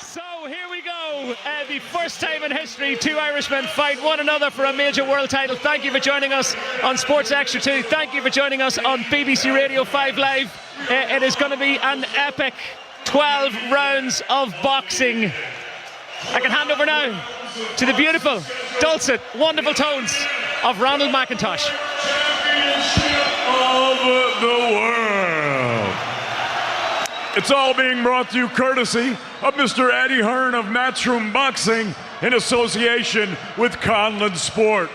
So here we go, the first time in history two Irishmen fight one another for a major world title. Thank you for joining us on Sports Extra 2. Thank you for joining us on BBC Radio 5 Live. It is going to be an epic 12 rounds of boxing. I can hand over now to the beautiful, dulcet, wonderful tones of Ronald McIntosh. Of the world. It's all being brought to you courtesy of Mr. Eddie Hearn of Matchroom Boxing in association with Conlon Sport.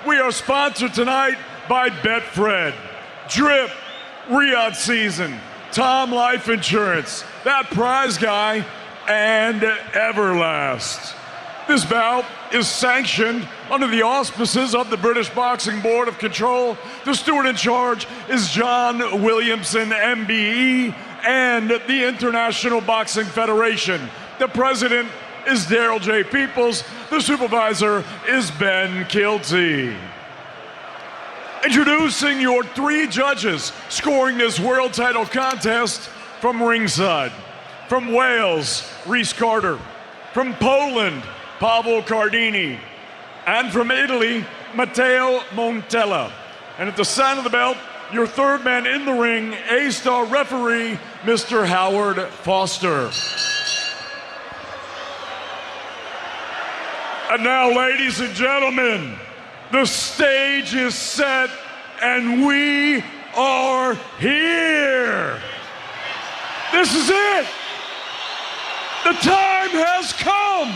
We are sponsored tonight by Betfred, Drip, Riyadh Season, Tom Life Insurance, That Prize Guy, and Everlast. This bout is sanctioned under the auspices of the British Boxing Board of Control. The steward in charge is John Williamson, MBE, and the International Boxing Federation. The president is Daryl J. Peoples. The supervisor is Ben Kilty. Introducing your three judges scoring this world title contest from ringside. From Wales, Rhys Carter. From Poland, Pavel Cardini. And from Italy, Matteo Montella. And at the sound of the bell, your third man in the ring, A-star referee, Mr. Howard Foster. And now, ladies and gentlemen, the stage is set and we are here. This is it. The time has come.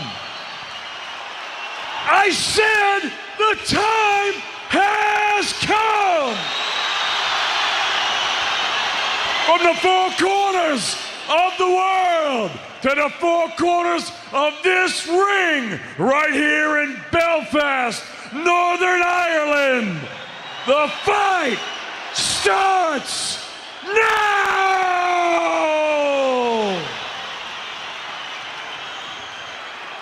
I said the time has come. From the four corners of the world to the four corners of this ring right here in Belfast, Northern Ireland. The fight starts now!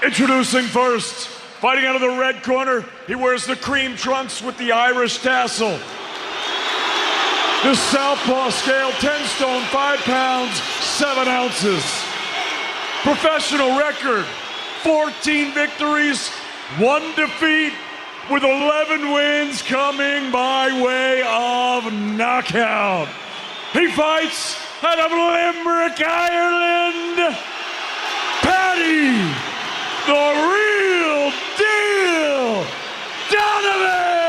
Introducing first, fighting out of the red corner, he wears the cream trunks with the Irish tassel. The southpaw scale, 10 stone, 5 pounds, 7 ounces. Professional record, 14 victories, 1 defeat, with 11 wins coming by way of knockout. He fights out of Limerick, Ireland, Paddy, the real deal, Donovan!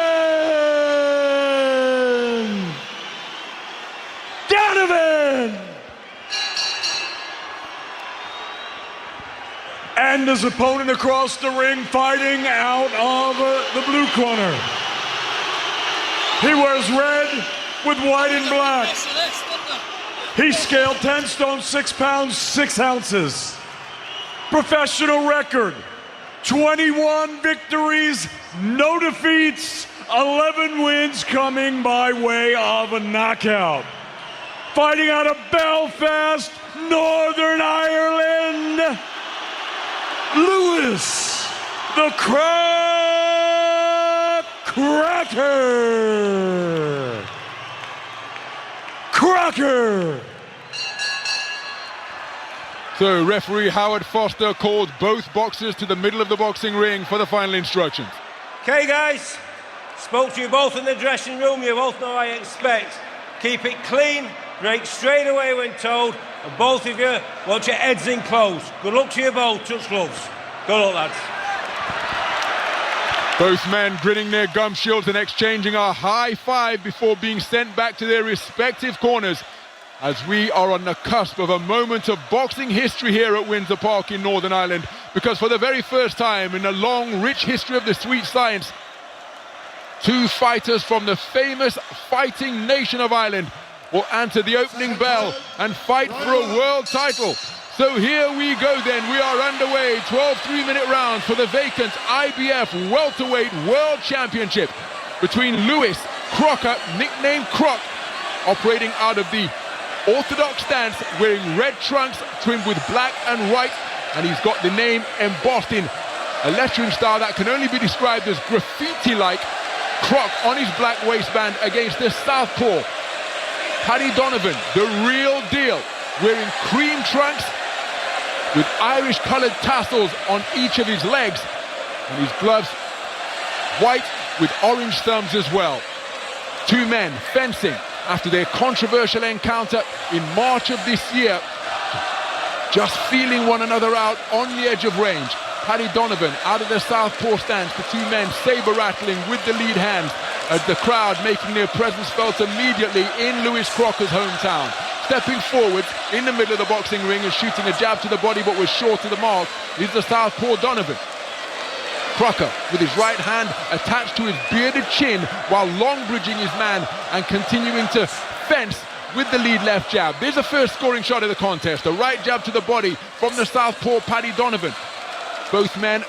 And his opponent across the ring fighting out of the blue corner. He wears red with white and black. He scaled 10 stone, 6 pounds, 6 ounces. Professional record, 21 victories, no defeats, 11 wins coming by way of a knockout. Fighting out of Belfast, Northern Ireland, Lewis, the Crocker. Crocker. So referee Howard Foster called both boxers to the middle of the boxing ring for the final instructions. Okay guys, spoke to you both in the dressing room, you both know what I expect. Keep it clean, break straight away when told, and both of you want your heads in close. Good luck to you both, touch gloves. Good luck lads. Both men gritting their gum shields and exchanging a high five before being sent back to their respective corners, as we are on the cusp of a moment of boxing history here at Windsor Park in Northern Ireland, because for the very first time in a long, rich history of the sweet science, two fighters from the famous fighting nation of Ireland will answer the opening bell and fight for a world title. So here we go then, we are underway, 12 3-minute rounds for the vacant IBF Welterweight World Championship between Lewis Crocker, nicknamed Croc, operating out of the orthodox stance, wearing red trunks trimmed with black and white, and he's got the name embossed in a lettering style that can only be described as graffiti-like. Croc on his black waistband against the southpaw Paddy Donovan, the real deal, wearing cream trunks with Irish coloured tassels on each of his legs, and his gloves white with orange thumbs as well. Two men fencing after their controversial encounter in March of this year, just feeling one another out on the edge of range. Paddy Donovan out of the southpaw stance, the two men saber rattling with the lead hands as the crowd making their presence felt immediately in Lewis Crocker's hometown. Stepping forwards in the middle of the boxing ring and shooting a jab to the body but was short of the mark is the southpaw Donovan. Crocker with his right hand attached to his bearded chin while long bridging his man and continuing to fence with the lead left jab. There's the first scoring shot of the contest, a right jab to the body from the southpaw Paddy Donovan. Both men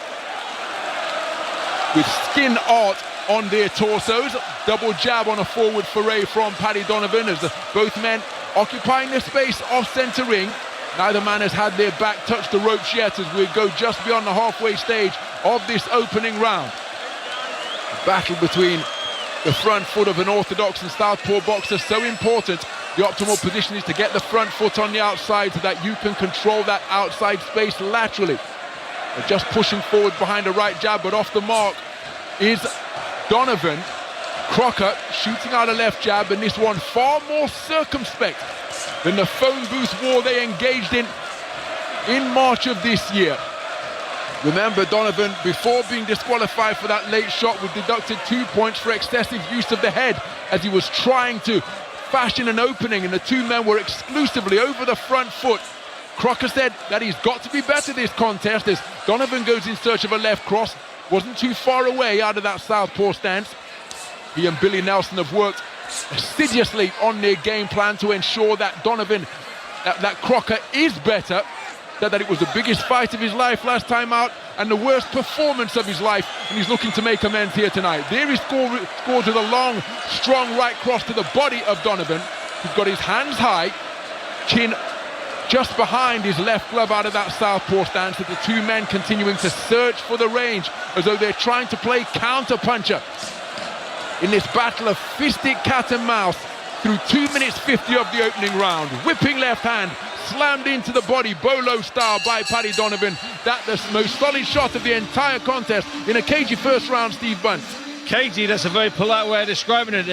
with skin art on their torsos. Double jab on a forward foray from Paddy Donovan as both men occupying the space off centre ring. Neither man has had their back touch the ropes yet as we go just beyond the halfway stage of this opening round. The battle between the front foot of an orthodox and southpaw boxer so important. The optimal position is to get the front foot on the outside so that you can control that outside space laterally. They're just pushing forward behind a right jab, but off the mark is Donovan. Crocker shooting out a left jab, and this one far more circumspect than the phone booth war they engaged in March of this year. Remember, Donovan, before being disqualified for that late shot, was deducted 2 points for excessive use of the head as he was trying to fashion an opening, and the two men were exclusively over the front foot. Crocker said that he's got to be better this contest as Donovan goes in search of a left cross. Wasn't too far away out of that southpaw stance. He and Billy Nelson have worked assiduously on their game plan to ensure that Donovan, that Crocker is better, that it was the biggest fight of his life last time out and the worst performance of his life, and he's looking to make amends here tonight. There he scores with a long, strong right cross to the body of Donovan. He's got his hands high, chin just behind his left glove out of that southpaw stance, as the two men continuing to search for the range as though they're trying to play counter-puncher in this battle of fisted cat and mouse through 2 minutes 50 of the opening round. Whipping left hand, slammed into the body, bolo style by Paddy Donovan. That's the most solid shot of the entire contest in a cagey first round, Steve Bunt. Cagey, that's a very polite way of describing it.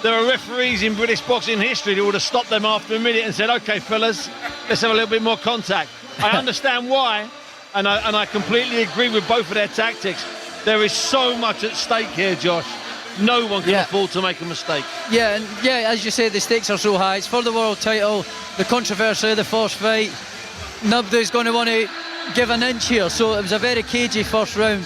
There are referees in British boxing history who would have stopped them after a minute and said, okay fellas, let's have a little bit more contact. I understand why, and I completely agree with both of their tactics. There is so much at stake here, Josh. No one can afford to make a mistake. Yeah, and as you say, the stakes are so high. It's for the world title, the controversy, the first fight. Nobody's going to want to give an inch here, so it was a very cagey first round.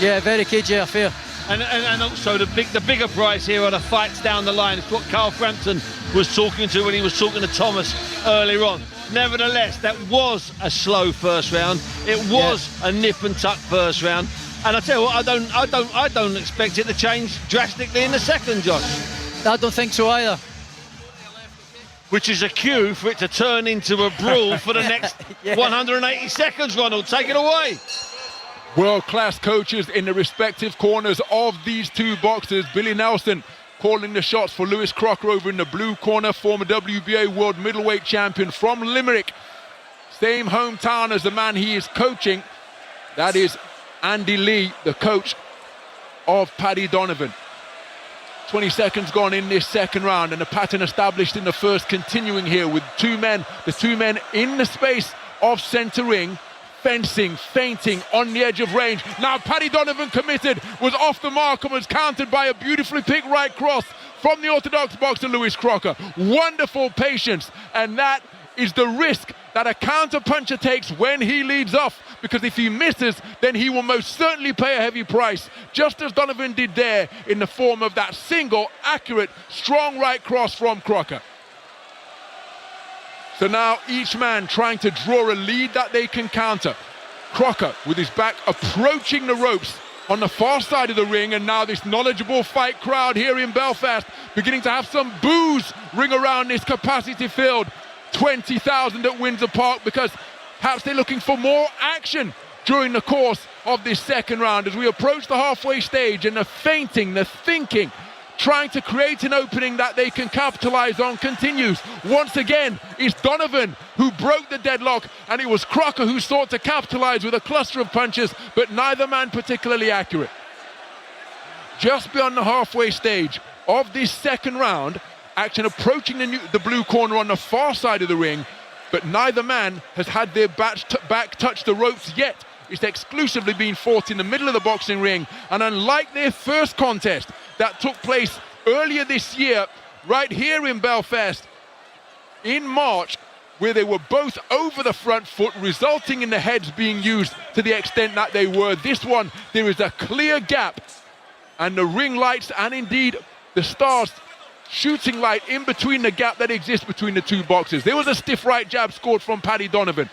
Yeah, very cagey affair. And also the bigger prize here are the fights down the line. It's what Carl Frampton was talking to when he was talking to Thomas earlier on. Nevertheless, that was a slow first round. It was a nip and tuck first round. And I tell you what, I don't expect it to change drastically in the second, Josh. I don't think so either. Which is a cue for it to turn into a brawl for the next 180 seconds, Ronald. Take it away. World-class coaches in the respective corners of these two boxers. Billy Nelson calling the shots for Lewis Crocker over in the blue corner, former WBA world middleweight champion from Limerick. Same hometown as the man he is coaching. That is Andy Lee, the coach of Paddy Donovan. 20 seconds gone in this second round, and the pattern established in the first continuing here with the two men in the space of centre ring, fencing, feinting on the edge of range. Now Paddy Donovan committed, was off the mark and was countered by a beautifully picked right cross from the orthodox boxer Lewis Crocker. Wonderful patience, and that is the risk that a counter puncher takes when he leads off, because if he misses, then he will most certainly pay a heavy price, just as Donovan did there in the form of that single, accurate, strong right cross from Crocker. So now each man trying to draw a lead that they can counter. Crocker with his back approaching the ropes on the far side of the ring, and now this knowledgeable fight crowd here in Belfast beginning to have some boos ring around this capacity filled 20,000 at Windsor Park, because perhaps they're looking for more action during the course of this second round as we approach the halfway stage, and the feinting, the thinking, trying to create an opening that they can capitalize on continues. Once again, it's Donovan who broke the deadlock, and it was Crocker who sought to capitalize with a cluster of punches, but neither man particularly accurate. Just beyond the halfway stage of this second round, action approaching the blue corner on the far side of the ring, but neither man has had their back touch the ropes yet. It's exclusively been fought in the middle of the boxing ring, and unlike their first contest that took place earlier this year, right here in Belfast, in March, where they were both over the front foot, resulting in the heads being used to the extent that they were. This one, there is a clear gap, and the ring lights and indeed the stars shooting light in between the gap that exists between the two boxers. There was a stiff right jab scored from Paddy Donovan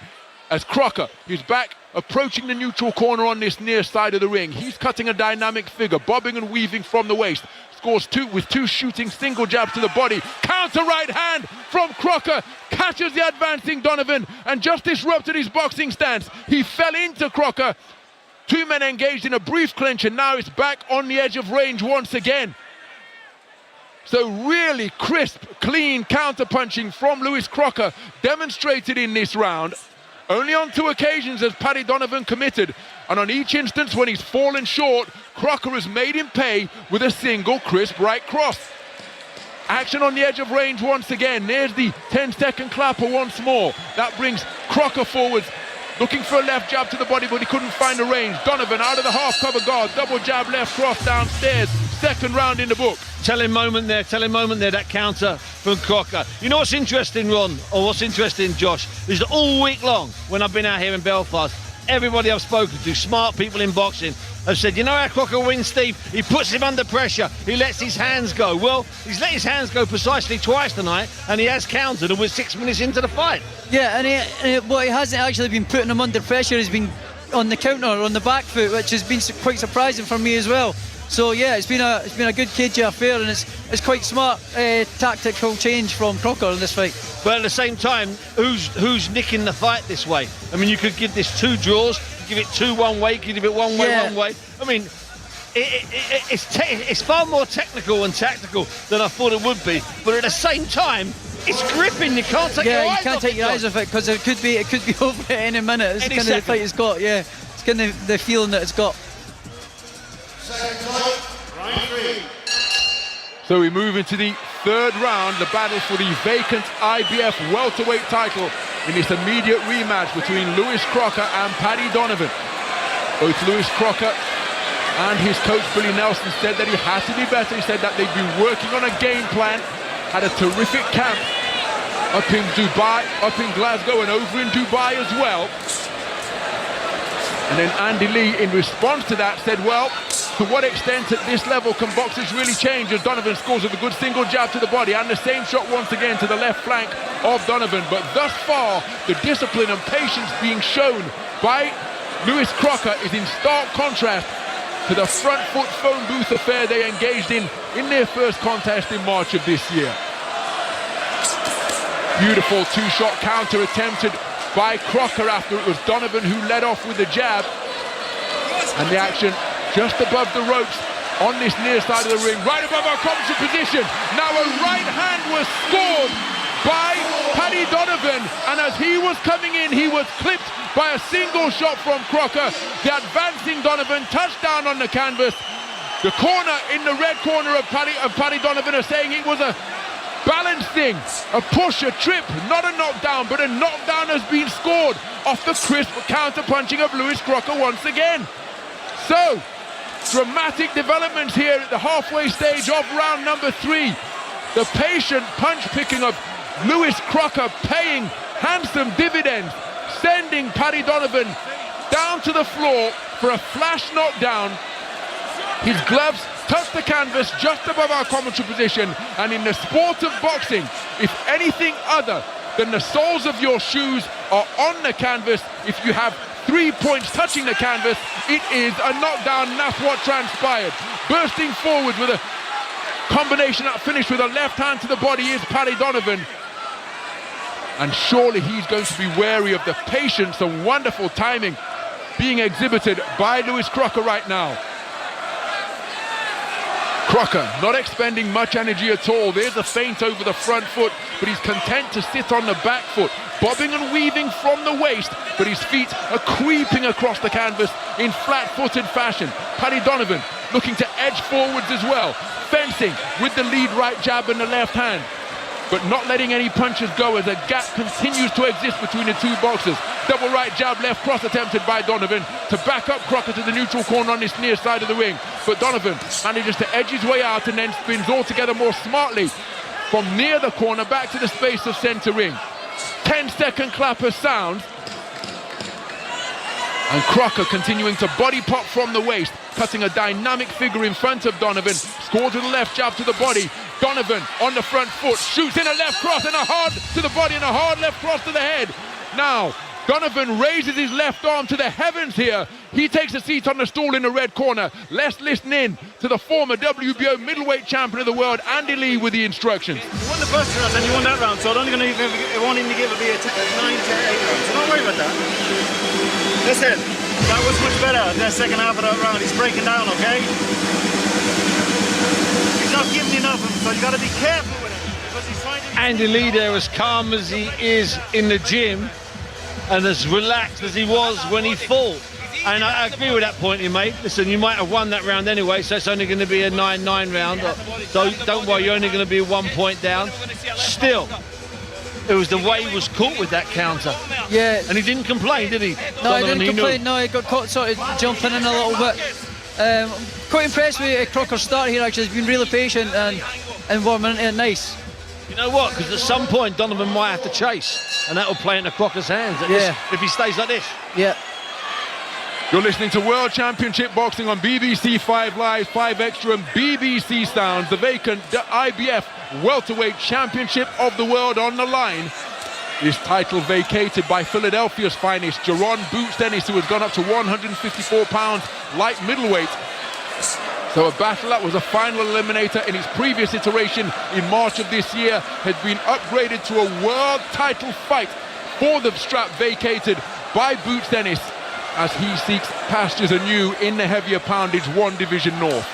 as Crocker, his back approaching the neutral corner on this near side of the ring. He's cutting a dynamic figure, bobbing and weaving from the waist. Scores two shooting single jabs to the body. Counter right hand from Crocker, catches the advancing Donovan and just disrupted his boxing stance. He fell into Crocker. Two men engaged in a brief clinch, and now it's back on the edge of range once again. So really crisp, clean counter-punching from Lewis Crocker demonstrated in this round. Only on 2 occasions has Paddy Donovan committed, and on each instance when he's fallen short, Crocker has made him pay with a single crisp right cross. Action on the edge of range once again. There's the 10-second clapper once more. That brings Crocker forwards, looking for a left jab to the body, but he couldn't find the range. Donovan out of the half-cover guard, double jab left cross downstairs. Second round in the book. Telling moment there, that counter from Crocker. You know what's interesting, Ron, or what's interesting, Josh, is that all week long, when I've been out here in Belfast, everybody I've spoken to, smart people in boxing, have said, you know how Crocker wins, Steve? He puts him under pressure. He lets his hands go. Well, he's let his hands go precisely twice tonight, and he has countered, and we're 6 minutes into the fight. Yeah, and he hasn't actually been putting him under pressure. He's been on the counter, on the back foot, which has been quite surprising for me as well. So yeah, it's been a good cagey affair, and it's quite smart tactical change from Crocker in this fight. But at the same time, who's nicking the fight this way? I mean, you could give this 2 draws, give it 2 one way, you could give it one way, one way. I mean, it's far more technical and tactical than I thought it would be. But at the same time, it's gripping. You can't take your eyes off it. You can't take your eyes off it, because it could be over at any minute. It's kind of the fight it's got. Yeah, it's kind of the feeling that it's got. So we move into the third round, the battle for the vacant IBF welterweight title in this immediate rematch between Lewis Crocker and Paddy Donovan. Both Lewis Crocker and his coach Billy Nelson said that he had to be better. He said that they'd been working on a game plan, had a terrific camp up in Dubai, up in Glasgow and over in Dubai as well. And then Andy Lee, in response to that, said, well, to what extent at this level can boxers really change, as Donovan scores with a good single jab to the body and the same shot once again to the left flank of Donovan. But thus far, the discipline and patience being shown by Lewis Crocker is in stark contrast to the front foot phone booth affair they engaged in their first contest in March of this year. Beautiful 2-shot counter attempted by Crocker after it was Donovan who led off with the jab. And the action just above the ropes on this near side of the ring, right above our commentary position. Now a right hand was scored by Paddy Donovan, and as he was coming in, he was clipped by a single shot from Crocker. The advancing Donovan touched down on the canvas. The corner, in the red corner of Paddy Donovan, are saying it was a balancing, a push, a trip, not a knockdown, but a knockdown has been scored off the crisp counter-punching of Lewis Crocker once again. So, dramatic developments here at the halfway stage of round number 3. The patient punch-picking of Lewis Crocker paying handsome dividends, sending Paddy Donovan down to the floor for a flash knockdown. His gloves touch the canvas just above our commentary position, and in the sport of boxing, if anything other than the soles of your shoes are on the canvas, if you have 3 points touching the canvas, it is a knockdown, and that's what transpired. Bursting forward with a combination that finished with a left hand to the body is Paddy Donovan. And surely he's going to be wary of the patience and wonderful timing being exhibited by Lewis Crocker right now. Crocker not expending much energy at all. There's a feint over the front foot, but he's content to sit on the back foot, bobbing and weaving from the waist, but his feet are creeping across the canvas in flat-footed fashion. Paddy Donovan looking to edge forwards as well, fencing with the lead right jab and the left hand, but not letting any punches go as a gap continues to exist between the two boxers. Double right jab, left cross attempted by Donovan to back up Crocker to the neutral corner on this near side of the ring. But Donovan manages to edge his way out and then spins altogether more smartly from near the corner back to the space of centre ring. 10-second clapper sounds. And Crocker continuing to body pop from the waist, cutting a dynamic figure in front of Donovan. Scores with a left jab to the body. Donovan on the front foot, shoots in a left cross and a hard to the body and a hard left cross to the head. Now, Donovan raises his left arm to the heavens here. He takes a seat on the stool in the red corner. Let's listen in to the former WBO middleweight champion of the world, Andy Lee, with the instructions. You won the first round and you won that round, so I'm only going to want him to give it a 9 to 8 rounds. So don't worry about that. Listen, that was much better, that second half of that round. He's breaking down, okay? He's not giving enough of him, so you got to be careful with him. Because he's trying to... Andy Lee there, as calm as he is in the gym and as relaxed as he was when he fought. And I agree with that point he made. Listen, you might have won that round anyway, so it's only going to be a 9-9 round. So don't worry, you're only going to be 1 point down. Still, it was the way he was caught with that counter. Yeah. And he didn't complain, did he? No, he didn't complain. No, he got caught sort of jumping in a little bit. Quite impressed with Crocker's start here, actually. He's been really patient and warming into it nice. You know what? Because at some point, Donovan might have to chase, and that will play into Crocker's hands if he stays like this. Yeah. You're listening to World Championship Boxing on BBC 5 Live, 5 Extra and BBC Sounds. The vacant IBF Welterweight Championship of the World on the line. His title vacated by Philadelphia's finest, Jerron Boots Dennis, who has gone up to 154 pounds light middleweight. So a battle that was a final eliminator in its previous iteration in March of this year has been upgraded to a world title fight for the strap vacated by Boots Dennis as he seeks pastures anew in the heavier poundage 1 Division North.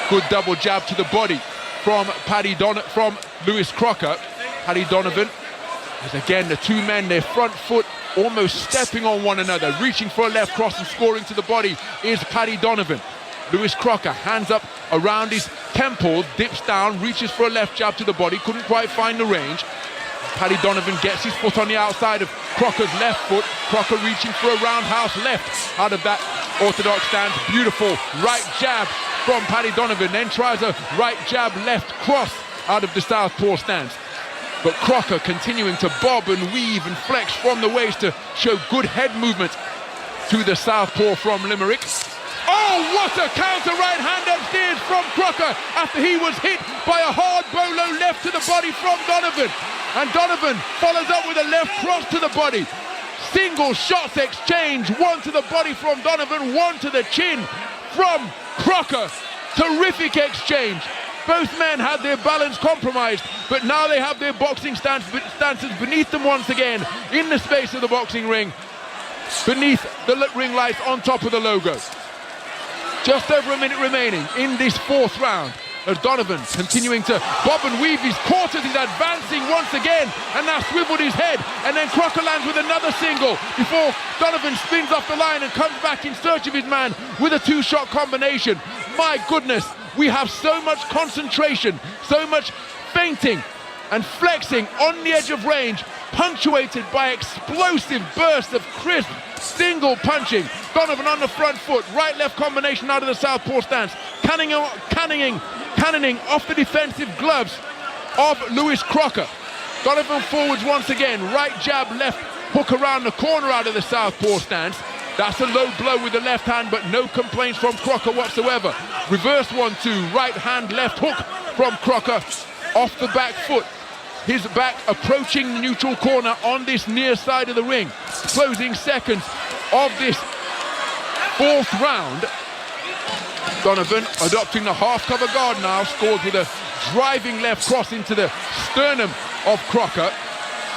Good double jab to the body from from Lewis Crocker. Paddy Donovan, as again the two men, their front foot almost stepping on one another, reaching for a left cross and scoring to the body is Paddy Donovan. Lewis Crocker, hands up around his temple, dips down, reaches for a left jab to the body, couldn't quite find the range. Paddy Donovan gets his foot on the outside of Crocker's left foot. Crocker reaching for a roundhouse left out of that orthodox stance. Beautiful right jab from Paddy Donovan, then tries a right jab left cross out of the southpaw stance. But Crocker continuing to bob and weave and flex from the waist to show good head movement to the southpaw from Limerick. Oh, what a counter right hand upstairs from Crocker after he was hit by a hard bolo left to the body from Donovan. And Donovan follows up with a left cross to the body. Single shots exchange, one to the body from Donovan, one to the chin from Crocker. Terrific exchange. Both men had their balance compromised, but now they have their boxing stances beneath them once again in the space of the boxing ring, beneath the ring lights on top of the logo. Just over a minute remaining in this 4th round as Donovan continuing to bob and weave his quarters. He's advancing once again and now swiveled his head, and then Crocker lands with another single before Donovan spins off the line and comes back in search of his man with a 2-shot combination. My goodness, we have so much concentration, so much feinting and flexing on the edge of range, punctuated by explosive bursts of crisp single punching. Donovan on the front foot, right-left combination out of the southpaw stance, cannoning off the defensive gloves of Lewis Crocker. Donovan forwards once again, right jab, left hook around the corner out of the southpaw stance. That's a low blow with the left hand, but no complaints from Crocker whatsoever. Reverse 1-2, right hand, left hook from Crocker off the back foot. His back approaching the neutral corner on this near side of the ring. Closing seconds of this 4th round. Donovan adopting the half cover guard now, scores with a driving left cross into the sternum of Crocker.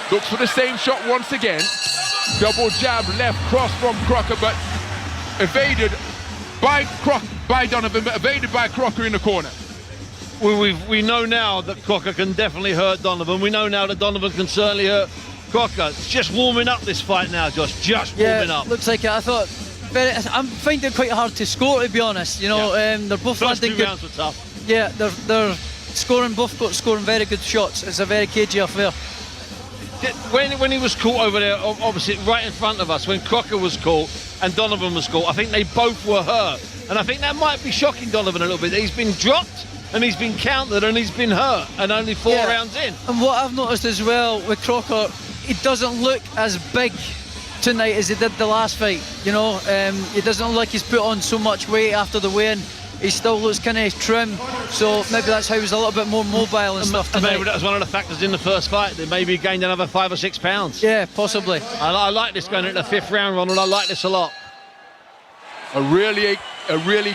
Looks for the same shot once again. Double jab left cross from Crocker, but evaded by Donovan, but evaded by Crocker in the corner. we know now that Crocker can definitely hurt Donovan. We know now that Donovan can certainly hurt Crocker. It's just warming up this fight now, Josh. Just warming up. Looks like it. I thought. I'm finding it quite hard to score, to be honest. You know, they're both First landing two good. rounds were tough. Yeah, they're scoring. Both got scoring very good shots. It's a very cagey affair. When he was caught over there, opposite, right in front of us, when Crocker was caught and Donovan was caught, I think they both were hurt. And I think that might be shocking Donovan a little bit. He's been dropped and he's been countered and he's been hurt, and only 4 rounds in. And what I've noticed as well with Crocker, he doesn't look as big tonight as he did the last fight. You know, he doesn't look like he's put on so much weight after the weigh-in. He still looks kind of trim, so maybe that's how he was a little bit more mobile and stuff tonight. Maybe that was one of the factors in the first fight, that maybe he gained another 5 or 6 pounds. Yeah, possibly. I like this going into the 5th round, Ronald. I like this a lot. A really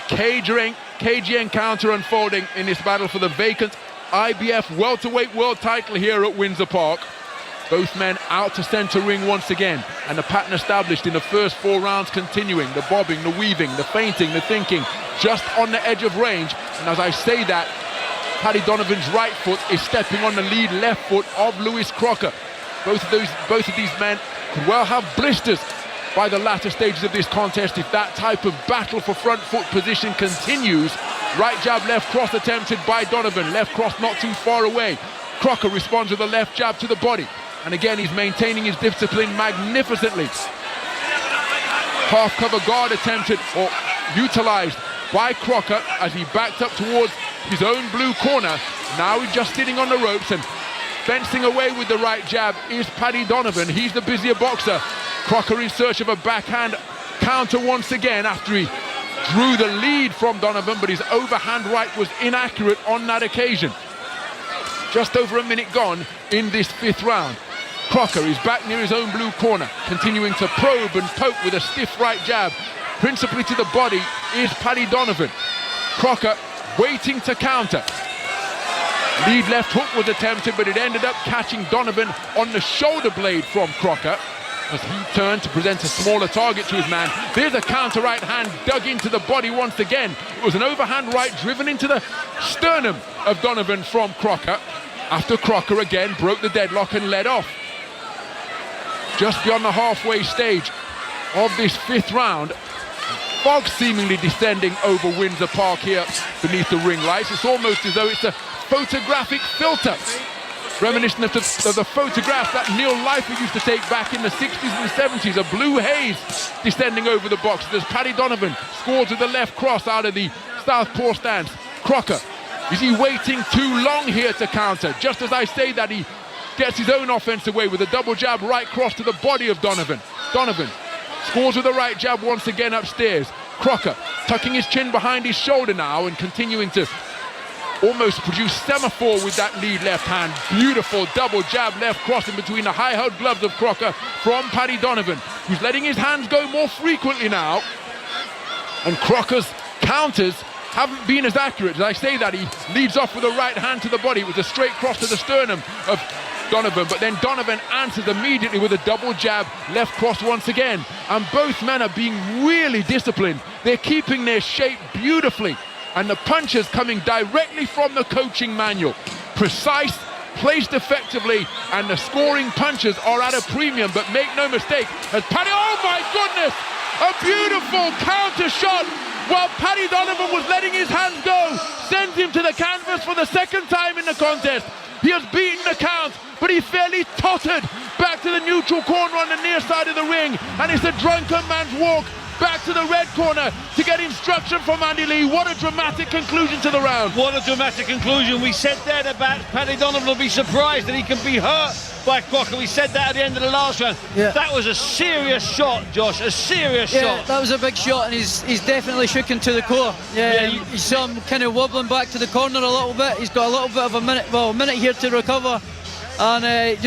cagey encounter unfolding in this battle for the vacant IBF welterweight world title here at Windsor Park. Both men out to centre ring once again, and the pattern established in the first 4 rounds continuing. The bobbing, the weaving, the feinting, the thinking, just on the edge of range. And as I say that, Paddy Donovan's right foot is stepping on the lead left foot of Lewis Crocker. Both of these men could well have blisters by the latter stages of this contest if that type of battle for front foot position continues. Right jab, left cross attempted by Donovan. Left cross not too far away. Crocker responds with a left jab to the body. And again, he's maintaining his discipline magnificently. Half cover guard attempted or utilised by Crocker as he backed up towards his own blue corner. Now he's just sitting on the ropes, and fencing away with the right jab is Paddy Donovan. He's the busier boxer. Crocker in search of a backhand counter once again after he drew the lead from Donovan, but his overhand right was inaccurate on that occasion. Just over a minute gone in this 5th round. Crocker is back near his own blue corner, continuing to probe and poke with a stiff right jab. Principally to the body is Paddy Donovan. Crocker waiting to counter. Lead left hook was attempted, but it ended up catching Donovan on the shoulder blade from Crocker as he turned to present a smaller target to his man. There's a counter right hand dug into the body once again. It was an overhand right driven into the sternum of Donovan from Crocker, after Crocker again broke the deadlock and led off. Just beyond the halfway stage of this 5th round, fog seemingly descending over Windsor Park here beneath the ring lights. It's almost as though it's a photographic filter, reminiscent of the photographs that Neil Leifer used to take back in the 60s and 70s. A blue haze descending over the boxes as Paddy Donovan scores with the left cross out of the southpaw stance. Crocker, is he waiting too long here to counter? Just as I say that, he gets his own offense away with a double jab right cross to the body of Donovan. Donovan scores with the right jab once again upstairs. Crocker tucking his chin behind his shoulder now and continuing to almost produce semaphore with that lead left hand. Beautiful double jab left cross in between the high-held gloves of Crocker from Paddy Donovan, who's letting his hands go more frequently now. And Crocker's counters haven't been as accurate. As I say that, he leads off with a right hand to the body. It was a straight cross to the sternum of Donovan, but then Donovan answers immediately with a double jab, left cross once again. And both men are being really disciplined. They're keeping their shape beautifully. And the punches coming directly from the coaching manual. Precise, placed effectively, and the scoring punches are at a premium. But make no mistake, as Paddy, oh my goodness, a beautiful counter shot while Paddy Donovan was letting his hands go, sends him to the canvas for the 2nd time in the contest. He has beaten the count, but he fairly tottered back to the neutral corner on the near side of the ring, and it's a drunken man's walk back to the red corner to get instruction from Andy Lee. What a dramatic conclusion to the round. What a dramatic conclusion. We said that about Paddy Donovan will be surprised that he can be hurt by Crocker. We said that at the end of the last round. Yeah. That was a serious shot, Josh, a serious shot. That was a big shot, and he's definitely shooken to the core. You saw him kind of wobbling back to the corner a little bit. He's got a little bit of a minute here to recover, and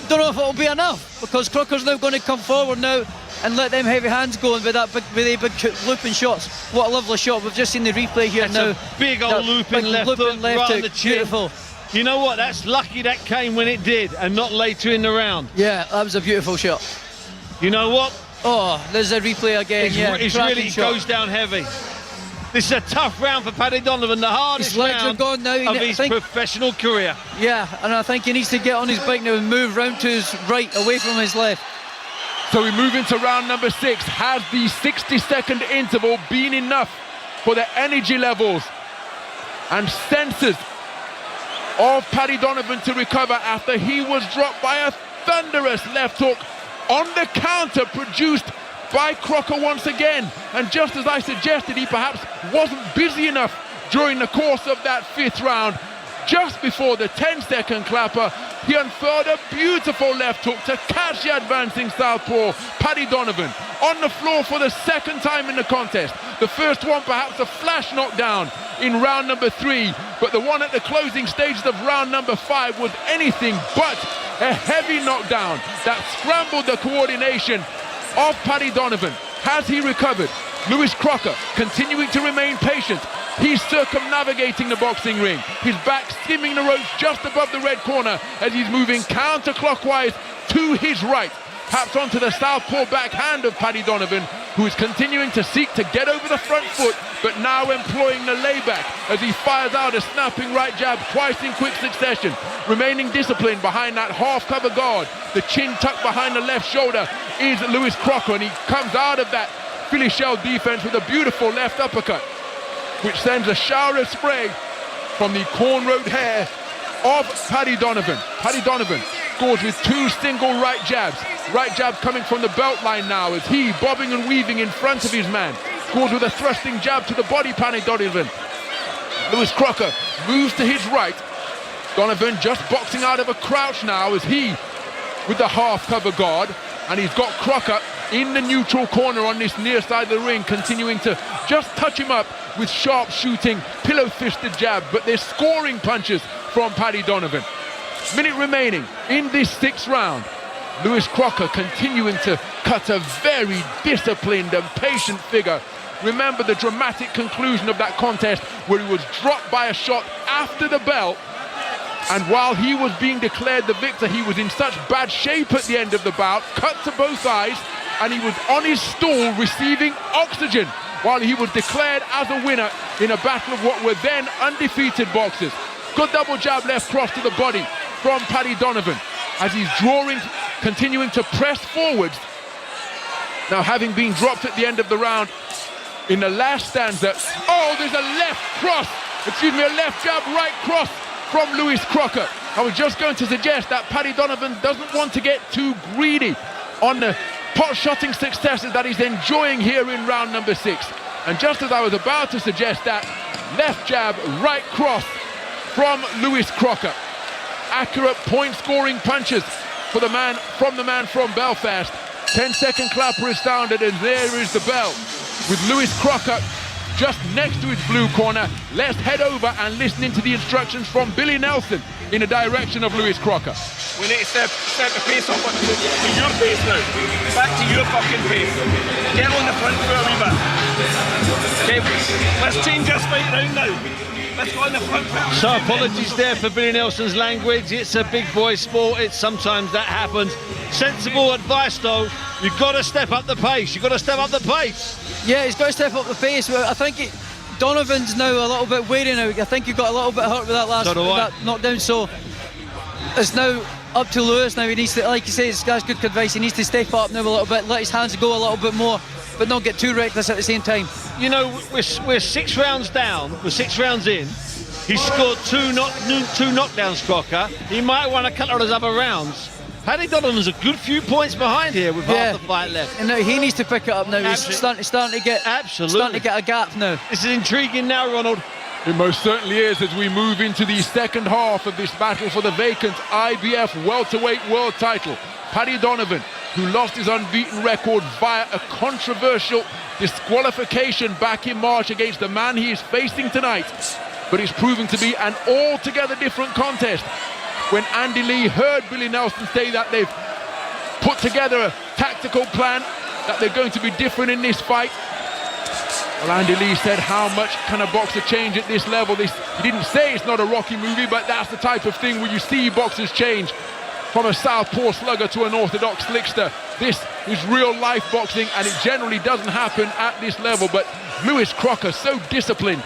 don't know if it'll be enough, because Crocker's now going to come forward now and let them heavy hands go with that big looping shots. What a lovely shot. We've just seen the replay here. That's now. A big old looping left hook right on the chin. Beautiful. You know what? That's lucky that came when it did and not later in the round. Yeah, that was a beautiful shot. You know what? Oh, there's a replay again. It goes down heavy. This is a tough round for Paddy Donovan, the hardest His legs round are gone now. of his professional career. Yeah, and I think he needs to get on his bike now and move round to his right, away from his left. So we move into round number 6. Has the 60-second interval been enough for the energy levels and senses of Paddy Donovan to recover after he was dropped by a thunderous left hook on the counter produced by Crocker once again? And just as I suggested, he perhaps wasn't busy enough during the course of that 5th round. Just before the 10-second clapper, he unfurled a beautiful left hook to catch the advancing southpaw Paddy Donovan on the floor for the 2nd time in the contest. The first one perhaps a flash knockdown in round number 3, but the one at the closing stages of round number 5 was anything but a heavy knockdown that scrambled the coordination of Paddy Donovan. Has he recovered? Lewis Crocker continuing to remain patient. He's circumnavigating the boxing ring. His back skimming the ropes just above the red corner as he's moving counterclockwise to his right. Perhaps onto the southpaw backhand of Paddy Donovan, who is continuing to seek to get over the front foot, but now employing the layback as he fires out a snapping right jab twice in quick succession. Remaining disciplined behind that half-cover guard. The chin tucked behind the left shoulder is Lewis Crocker, and he comes out of that Philly shell defense with a beautiful left uppercut, which sends a shower of spray from the cornrowed hair of Paddy Donovan. Paddy Donovan scores with 2 single right jabs. Right jab coming from the belt line now as he, bobbing and weaving in front of his man, scores with a thrusting jab to the body, Paddy Donovan. Lewis Crocker moves to his right. Donovan just boxing out of a crouch now as he, with the half-cover guard, and he's got Crocker in the neutral corner on this near side of the ring, continuing to just touch him up with sharp shooting, pillow-fisted jab, but they're scoring punches from Paddy Donovan. Minute remaining in this 6th round. Lewis Crocker continuing to cut a very disciplined and patient figure. Remember the dramatic conclusion of that contest where he was dropped by a shot after the bell, and while he was being declared the victor, he was in such bad shape at the end of the bout, cut to both eyes, and he was on his stool receiving oxygen while he was declared as a winner in a battle of what were then undefeated boxers. Good double jab left cross to the body from Paddy Donovan as he's drawing, continuing to press forwards. Now, having been dropped at the end of the round in the last stanza, oh, there's a left jab, right cross from Lewis Crocker. I was just going to suggest that Paddy Donovan doesn't want to get too greedy on the pot-shotting successes that he's enjoying here in round number 6. And just as I was about to suggest that, left jab, right cross from Lewis Crocker. Accurate point-scoring punches for the man from Belfast. 10-second clapper is sounded, and there is the bell. With Lewis Crocker just next to his blue corner, let's head over and listen into the instructions from Billy Nelson in the direction of Lewis Crocker. We need to step the pace up to your pace now. Back to your fucking pace. Get on the front foot a wee bit. Okay, let's change this fight round now. Let's go on the front foot. So apologies there for Billy Nelson's language. It's a big boy sport. Sometimes that happens. Sensible advice though. You've got to step up the pace. You've got to step up the pace. Yeah, he's got to step up the pace. I think Donovan's now a little bit weary now. I think he got a little bit hurt with that last that knockdown. So it's now up to Lewis now. He needs to, like you say, this guy's good advice. He needs to step up now a little bit, let his hands go a little bit more, but not get too reckless at the same time. You know, we're 6 rounds down. We're 6 rounds in. He's scored two knockdowns, Crocker. He might want a couple of those other rounds. Paddy Donovan's a good few points behind here with half the fight left. And now he needs to pick it up now. He's starting to get a gap now. This is intriguing now, Ronald. It most certainly is, as we move into the second half of this battle for the vacant IBF welterweight world title. Paddy Donovan, who lost his unbeaten record via a controversial disqualification back in March against the man he is facing tonight. But it's proving to be an altogether different contest. When Andy Lee heard Billy Nelson say that they've put together a tactical plan, that they're going to be different in this fight, well, Andy Lee said, how much can a boxer change at this level? He didn't say it's not a Rocky movie, but that's the type of thing where you see boxers change. from a southpaw slugger to an orthodox slickster. This is real life boxing, and it generally doesn't happen at this level, but Lewis Crocker, so disciplined.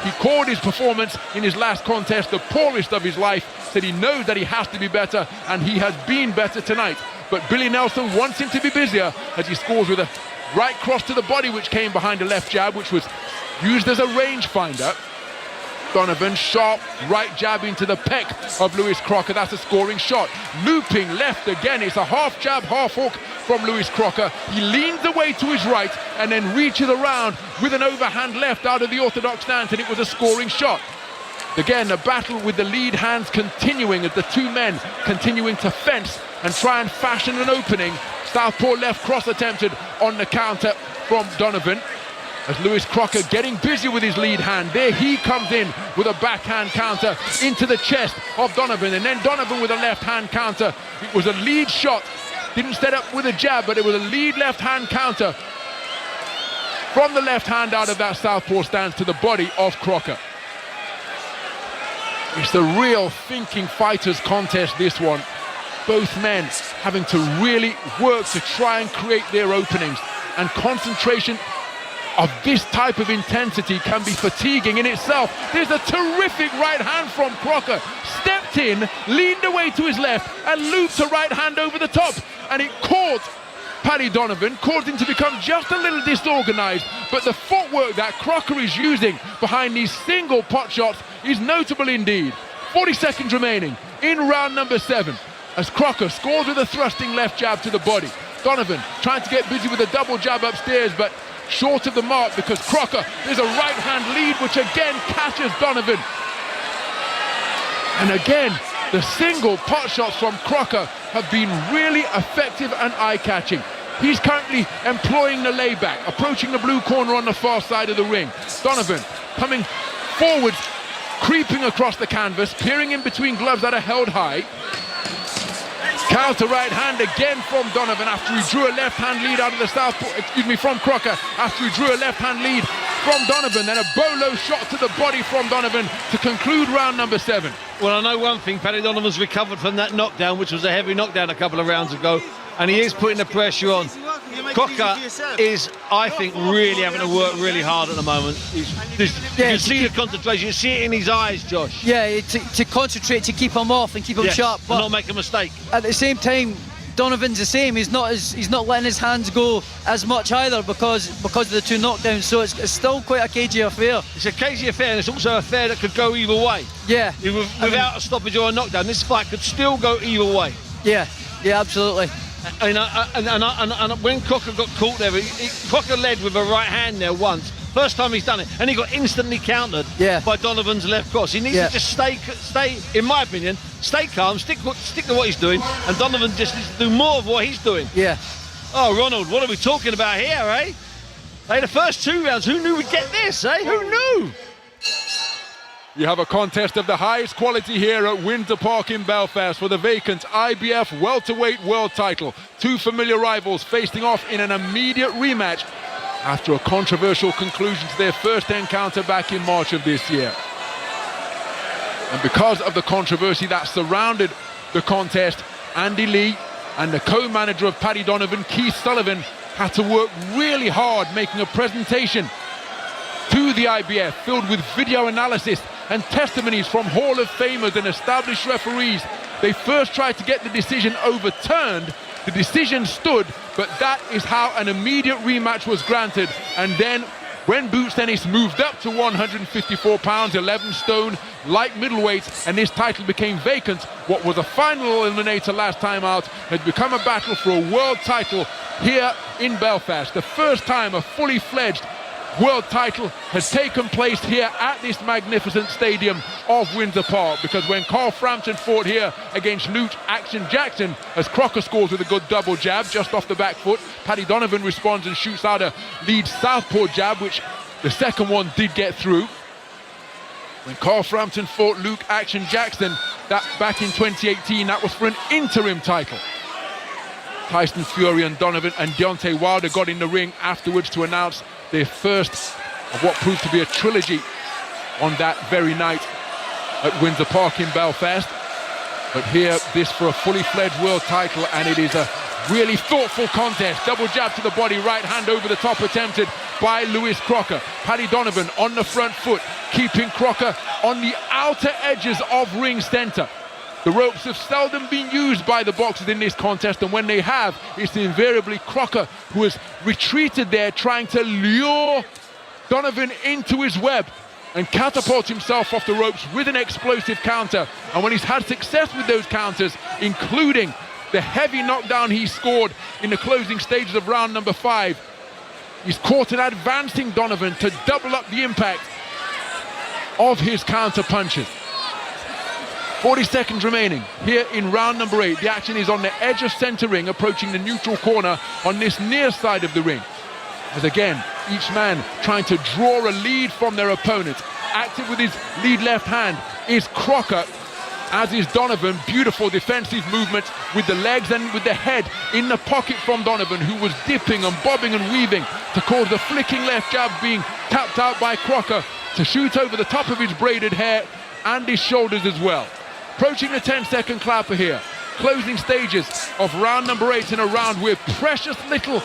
He called his performance in his last contest the poorest of his life, said he knows that he has to be better, and he has been better tonight. But Billy Nelson wants him to be busier as he scores with a right cross to the body, which came behind a left jab, which was used as a rangefinder. Donovan, sharp right jab into the pec of Lewis Crocker. That's a scoring shot. Looping left again. It's a half jab, half hook from Lewis Crocker. He leans away to his right and then reaches around with an overhand left out of the orthodox stance, and it was a scoring shot. Again, a battle with the lead hands continuing as the two men continuing to fence and try and fashion an opening. Southpaw left cross attempted on the counter from Donovan. As Lewis Crocker getting busy with his lead hand. There he comes in with a backhand counter into the chest of Donovan, and then Donovan with a left hand counter. It was a lead shot, didn't set up with a jab, but it was a lead left hand counter from the left hand out of that southpaw stance to the body of Crocker. It's the real thinking fighters contest, this one. Both men having to really work to try and create their openings, and concentration of this type of intensity can be fatiguing in itself. There's a terrific right hand from Crocker. Stepped in, leaned away to his left, and looped a right hand over the top. And it caught Paddy Donovan, caused him to become just a little disorganized. But the footwork that Crocker is using behind these single pot shots is notable indeed. 40 seconds remaining in round number 7. As Crocker scores with a thrusting left jab to the body. Donovan trying to get busy with a double jab upstairs, but short of the mark because Crocker is a right hand lead, which again catches Donovan. And again, the single pot shots from Crocker have been really effective and eye-catching. He's currently employing the layback, approaching the blue corner on the far side of the ring. Donovan coming forward, creeping across the canvas, peering in between gloves that are held high. Counter right hand again from Donovan after he drew a left hand lead out of the from Crocker, after he drew a left hand lead from Donovan. Then a bolo shot to the body from Donovan to conclude round number 7. Well, I know one thing, Paddy Donovan's recovered from that knockdown, which was a heavy knockdown a couple of rounds ago, and he is putting the pressure on. Crocker is, I think, really having to work really hard at the moment. You can see the concentration, you see it in his eyes, Josh. Yeah, to concentrate, to keep him off and keep him sharp, but not make a mistake. At the same time, Donovan's the same. He's not letting his hands go as much either because of the two knockdowns. So it's still quite a cagey affair. It's a cagey affair, and it's also an affair that could go either way. Yeah. Without a stoppage or a knockdown, this fight could still go either way. Yeah, absolutely. And when Crocker got caught there, Crocker led with a right hand there once. First time he's done it, and he got instantly countered by Donovan's left cross. He needs to just stay, in my opinion, stay calm, stick to what he's doing, and Donovan just needs to do more of what he's doing. Yeah. Oh, Ronald, what are we talking about here, eh? Hey, the first 2 rounds, who knew we'd get this, eh? Who knew? You have a contest of the highest quality here at Windsor Park in Belfast for the vacant IBF welterweight world title. Two familiar rivals facing off in an immediate rematch after a controversial conclusion to their first encounter back in March of this year. And because of the controversy that surrounded the contest, Andy Lee and the co-manager of Paddy Donovan, Keith Sullivan, had to work really hard making a presentation to the IBF filled with video analysis and testimonies from Hall of Famers and established referees. They first tried to get the decision overturned. The decision stood, but that is how an immediate rematch was granted. And then when Boots Ennis moved up to 154 pounds, 11 stone, light middleweight, and this title became vacant, what was a final eliminator last time out has become a battle for a world title here in Belfast. The first time a fully fledged world title has taken place here at this magnificent stadium of Windsor Park, because when Carl Frampton fought here against Luke Action Jackson, as Crocker scores with a good double jab just off the back foot, Paddy Donovan responds and shoots out a lead southpaw jab, which the second one did get through. When Carl Frampton fought Luke Action Jackson that back in 2018, that was for an interim title. Tyson Fury and Donovan and Deontay Wilder got in the ring afterwards to announce their first of what proved to be a trilogy on that very night at Windsor Park in Belfast. But here, this for a fully fledged world title, and it is a really thoughtful contest. Double jab to the body, right hand over the top attempted by Lewis Crocker. Paddy Donovan on the front foot, keeping Crocker on the outer edges of ring center. The ropes have seldom been used by the boxers in this contest, and when they have, it's invariably Crocker who has retreated there, trying to lure Donovan into his web and catapult himself off the ropes with an explosive counter. And when he's had success with those counters, including the heavy knockdown he scored in the closing stages of round number 5, he's caught an advancing Donovan to double up the impact of his counter punches. 40 seconds remaining here in round number 8. The action is on the edge of center ring, approaching the neutral corner on this near side of the ring. As again, each man trying to draw a lead from their opponent. Active with his lead left hand is Crocker, as is Donovan. Beautiful defensive movement with the legs and with the head in the pocket from Donovan, who was dipping and bobbing and weaving to cause the flicking left jab being tapped out by Crocker to shoot over the top of his braided hair and his shoulders as well. Approaching the 10-second clapper here. Closing stages of round number 8 in a round where precious little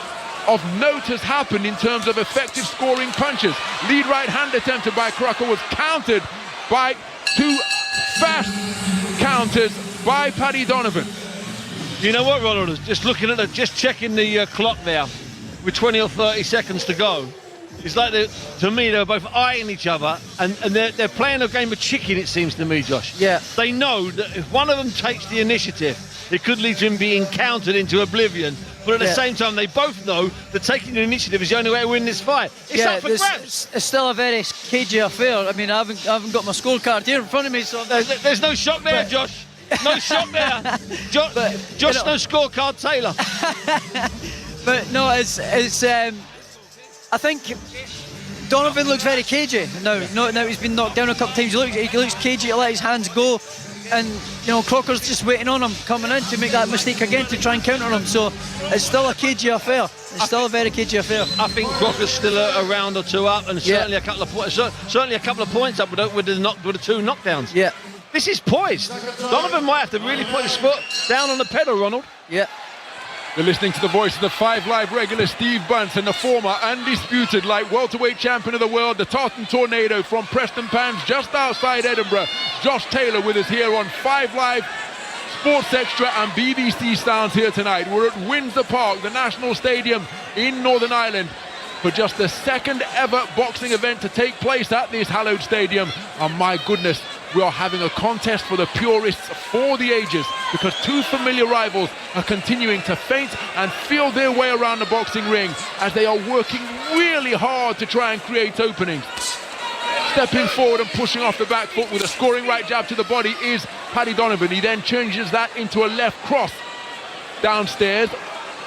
of note has happened in terms of effective scoring punches. Lead right hand attempted by Crocker was countered by 2 fast counters by Paddy Donovan. You know what, Ronald? Just looking at just checking the clock there, with 20 or 30 seconds to go. It's like, to me, they're both eyeing each other, and they're playing a game of chicken, it seems to me, Josh. Yeah. They know that if one of them takes the initiative, it could lead to him being countered into oblivion. But at the same time, they both know that taking the initiative is the only way to win this fight. It's up for grabs. It's still a very cagey affair. I mean, I haven't got my scorecard here in front of me, so there's no shock there, Josh. No shock there. Josh, no scorecard, Taylor. But no, it's I think Donovan looks very cagey now. Now he's been knocked down a couple of times. He looks cagey to let his hands go, and Crocker's just waiting on him coming in to make that mistake again to try and counter him. So it's still a cagey affair. It's still a very cagey affair. I think Crocker's still a round or 2 up, and certainly a couple of points. Certainly a couple of points up with the 2 knockdowns. Yeah. This is poised. Donovan might have to really put his foot down on the pedal, Ronald. Yeah. You're listening to the voice of the 5 Live regular Steve Bunce and the former undisputed light welterweight champion of the world, the Tartan Tornado from Preston Pans, just outside Edinburgh. Josh Taylor with us here on 5 Live, Sports Extra and BBC Sounds here tonight. We're at Windsor Park, the National Stadium in Northern Ireland, for just the 2nd ever boxing event to take place at this hallowed stadium. And my goodness, we are having a contest for the purists for the ages, because 2 familiar rivals are continuing to feint and feel their way around the boxing ring as they are working really hard to try and create openings. Stepping forward and pushing off the back foot with a scoring right jab to the body is Paddy Donovan. He then changes that into a left cross downstairs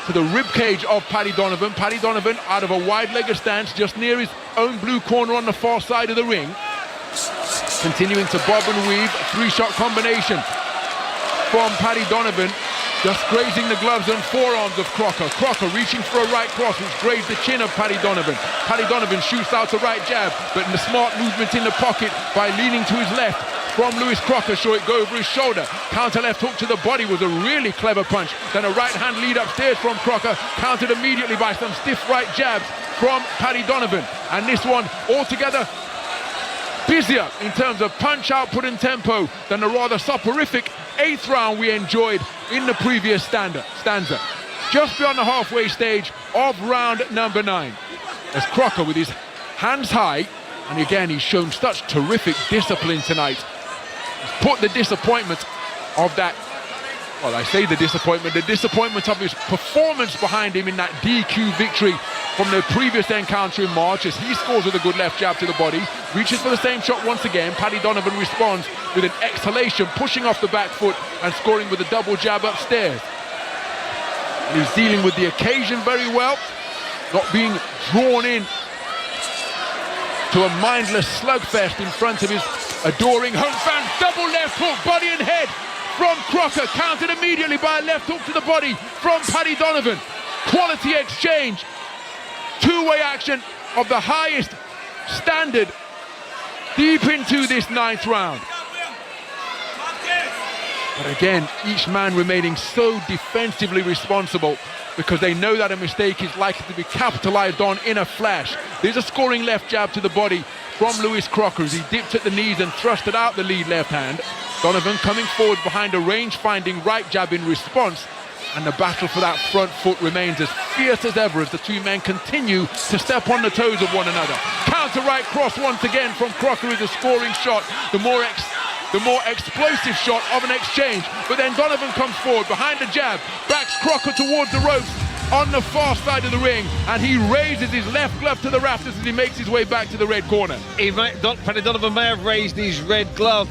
to the rib cage of Paddy Donovan. Paddy Donovan out of a wide-legged stance just near his own blue corner on the far side of the ring. Continuing to bob and weave, 3-shot combination from Paddy Donovan, just grazing the gloves and forearms of Crocker. Crocker reaching for a right cross, which grazed the chin of Paddy Donovan. Paddy Donovan shoots out a right jab, but in the smart movement in the pocket by leaning to his left from Lewis Crocker, saw it go over his shoulder. Counter left hook to the body was a really clever punch. Then a right hand lead upstairs from Crocker, countered immediately by some stiff right jabs from Paddy Donovan. And this one altogether busier in terms of punch output and tempo than the rather soporific 8th round we enjoyed in the previous stanza. Just beyond the halfway stage of round number 9, as Crocker with his hands high, and again he's shown such terrific discipline tonight. He's put the disappointment of that, well, I say the disappointment of his performance behind him in that DQ victory from the previous encounter in March, as he scores with a good left jab to the body, reaches for the same shot once again. Paddy Donovan responds with an exhalation, pushing off the back foot and scoring with a double jab upstairs. And he's dealing with the occasion very well, not being drawn in to a mindless slugfest in front of his adoring home fans. Double left hook, body and head from Crocker, countered immediately by a left hook to the body from Paddy Donovan. Quality exchange, 2-way action of the highest standard deep into this 9th round. But again, each man remaining so defensively responsible because they know that a mistake is likely to be capitalized on in a flash. There's a scoring left jab to the body from Lewis Crocker as he dipped at the knees and thrusted out the lead left hand. Donovan coming forward behind a range-finding right jab in response, and the battle for that front foot remains as fierce as ever as the two men continue to step on the toes of one another. Counter right cross once again from Crocker is a scoring shot, the more explosive shot of an exchange. But then Donovan comes forward behind the jab, backs Crocker towards the ropes on the far side of the ring, and he raises his left glove to the rafters as he makes his way back to the red corner. Paddy Donovan may have raised his red glove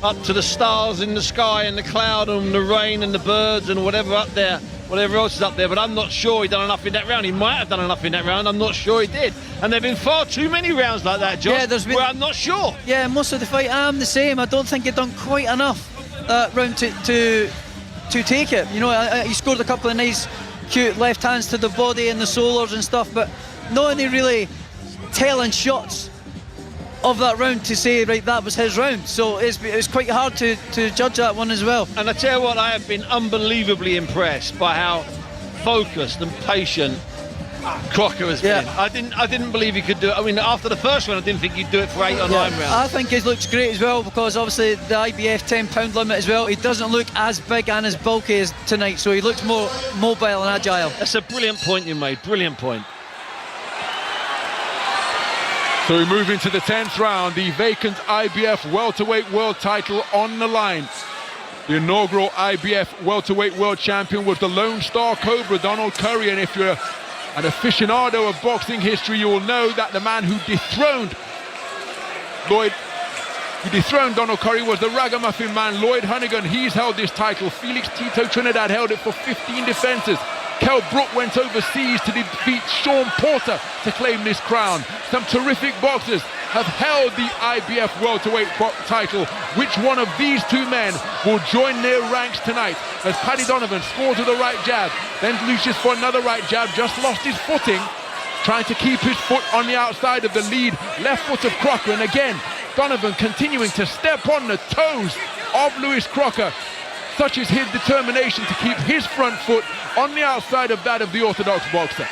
up to the stars in the sky and the cloud and the rain and the birds and whatever up there, whatever else is up there, but I'm not sure he done enough in that round. He might have done enough in that round, I'm not sure he did. And there have been far too many rounds like that, Josh, where I'm not sure. Yeah, most of the fight I'm the same. I don't think he'd done quite enough that round to take it. You know, he scored a couple of nice cute left hands to the body and the solars and stuff, but not any really telling shots of that round to say, right, that was his round. So it's quite hard to judge that one as well. And I tell you what, I have been unbelievably impressed by how focused and patient Crocker has been. I didn't believe he could do it. I mean, after the first one, I didn't think he'd do it for 8 or 9 rounds. I think he looks great as well, because obviously the IBF 10-pound limit as well, he doesn't look as big and as bulky as tonight, so he looks more mobile and agile. That's a brilliant point you made, brilliant point. So we move into the 10th round, the vacant IBF welterweight world title on the line. The inaugural IBF welterweight world champion was the Lone Star Cobra, Donald Curry, and if you're an aficionado of boxing history, you will know that the man who dethroned Donald Curry was the ragamuffin man, Lloyd Hunnigan. He's held this title. Felix Tito Trinidad held it for 15 defenses. Kell Brook went overseas to defeat Sean Porter to claim this crown. Some terrific boxers have held the IBF welterweight title. Which one of these two men will join their ranks tonight? As Paddy Donovan scores with a right jab, then Lucius for another right jab, just lost his footing, trying to keep his foot on the outside of the lead left foot of Crocker. And again, Donovan continuing to step on the toes of Lewis Crocker. Such is his determination to keep his front foot on the outside of that of the orthodox boxer.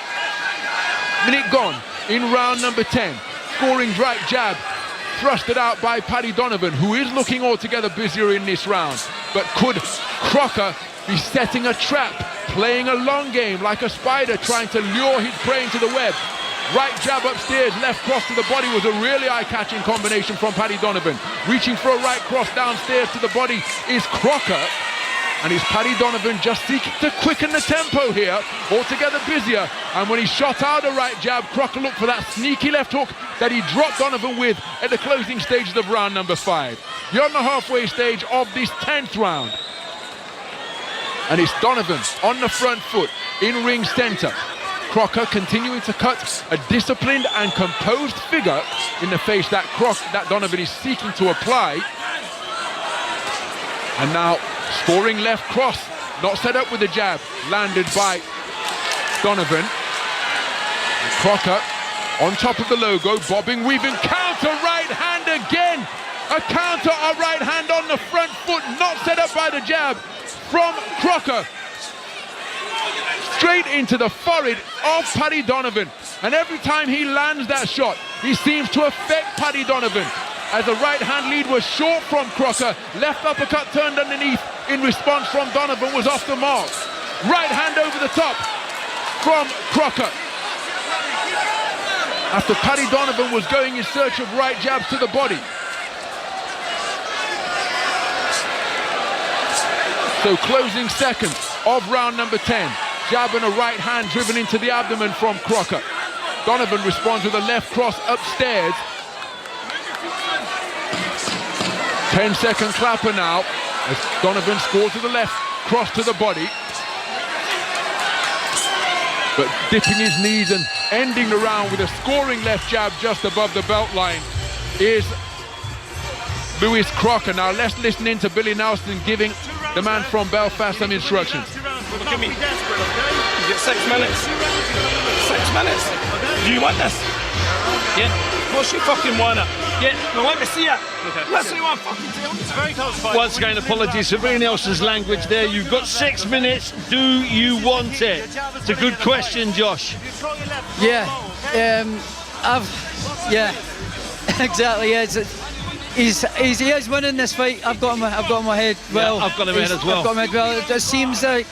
Minute gone in round number 10. Scoring right jab, thrusted out by Paddy Donovan, who is looking altogether busier in this round. But could Crocker be setting a trap, playing a long game like a spider, trying to lure his prey into the web? Right jab upstairs, left cross to the body was a really eye-catching combination from Paddy Donovan. Reaching for a right cross downstairs to the body is Crocker. And is Paddy Donovan just seeking to quicken the tempo here, altogether busier. And when he shot out a right jab, Crocker looked for that sneaky left hook that he dropped Donovan with at the closing stages of round number 5. You're on the halfway stage of this 10th round. And it's Donovan on the front foot in ring center. Crocker continuing to cut a disciplined and composed figure in the face that Donovan is seeking to apply. And now scoring left cross, not set up with a jab, landed by Donovan. And Crocker on top of the logo, bobbing, weaving, counter right hand again. A counter, a right hand on the front foot, not set up by the jab from Crocker. Straight into the forehead of Paddy Donovan. And every time he lands that shot, he seems to affect Paddy Donovan. As the right hand lead was short from Crocker, left uppercut turned underneath in response from Donovan was off the mark. Right hand over the top from Crocker. After Paddy Donovan was going in search of right jabs to the body. So closing seconds of round number 10. Jab and a right hand driven into the abdomen from Crocker. Donovan responds with a left cross upstairs. 10-second clapper now as Donovan scores to the left, cross to the body. But dipping his knees and ending the round with a scoring left jab just above the belt line is Lewis Crocker. Now let's listen in to Billy Nelson giving the man from Belfast some instructions. Look at me. You get 6 minutes. 6 minutes. Do you want this? Yeah. Of course you fucking want it. Yeah, no, let me see it. Let's see what I fucking tell you. It's a very close fight. Once again, apologies for everyone else's language there. You've got 6 minutes. Do you want it? It's a good question, Josh. Yeah, exactly. Yeah, he is winning this fight. I've got him in my head. Well, yeah, I've got him in as well. I've got him in well. It seems like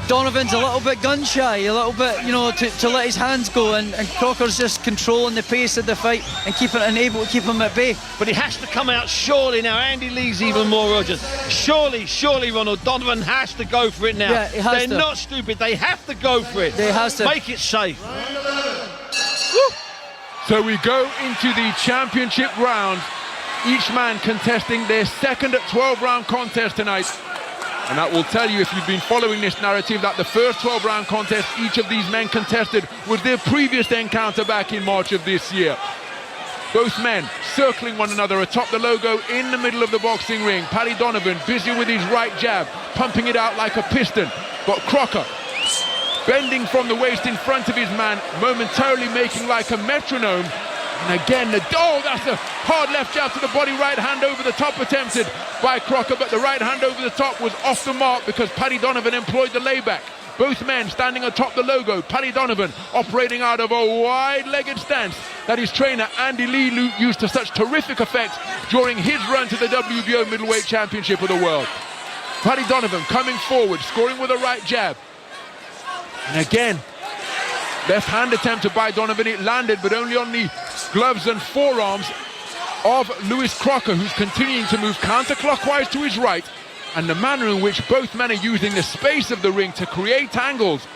Donovan's a little bit gun shy, a little bit, to let his hands go, and Crocker's just controlling the pace of the fight and able to keep him at bay. But he has to come out surely now. Andy Lee's even more urgent. Surely, Ronald, Donovan has to go for it now. Yeah, he has to. They're not stupid. They have to go for it. They has to. Make it safe. So we go into the championship round, each man contesting their second 12-round contest tonight. And that will tell you, if you've been following this narrative, that the first 12-round contest each of these men contested was their previous encounter back in March of this year. Both men circling one another atop the logo in the middle of the boxing ring. Paddy Donovan busy with his right jab, pumping it out like a piston. But Crocker bending from the waist in front of his man, momentarily making like a metronome. And again, that's a hard left jab to the body, right hand over the top attempted by Crocker, but the right hand over the top was off the mark because Paddy Donovan employed the layback. Both men standing atop the logo. Paddy Donovan operating out of a wide-legged stance that his trainer Andy Lee used to such terrific effect during his run to the WBO Middleweight Championship of the World. Paddy Donovan coming forward, scoring with a right jab. And again, left hand attempted by Donovan, it landed, but only on the gloves and forearms of Lewis Crocker, who's continuing to move counterclockwise to his right. And the manner in which both men are using the space of the ring to create angles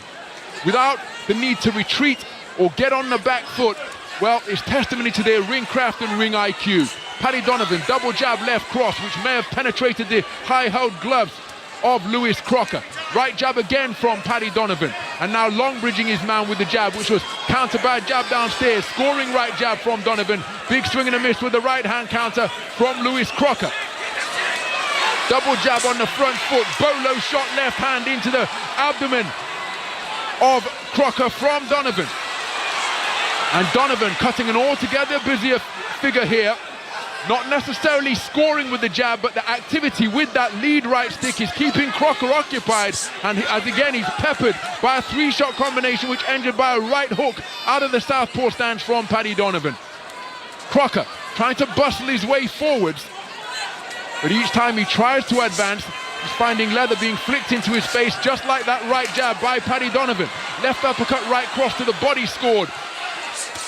without the need to retreat or get on the back foot, well, it's testimony to their ring craft and ring IQ. Paddy Donovan, double jab left cross, which may have penetrated the high-held gloves of Lewis Crocker. Right jab again from Paddy Donovan, and now long bridging his man with the jab, which was countered by a jab downstairs. Scoring right jab from Donovan, big swing and a miss with the right hand counter from Lewis Crocker. Double jab on the front foot, bolo shot left hand into the abdomen of Crocker from Donovan. And Donovan cutting an altogether busier figure here. Not necessarily scoring with the jab, but the activity with that lead right stick is keeping Crocker occupied. And as again, he's peppered by a 3-shot combination, which ended by a right hook out of the southpaw stance from Paddy Donovan. Crocker trying to bustle his way forwards, but each time he tries to advance, he's finding leather being flicked into his face, just like that right jab by Paddy Donovan. Left uppercut, right cross to the body scored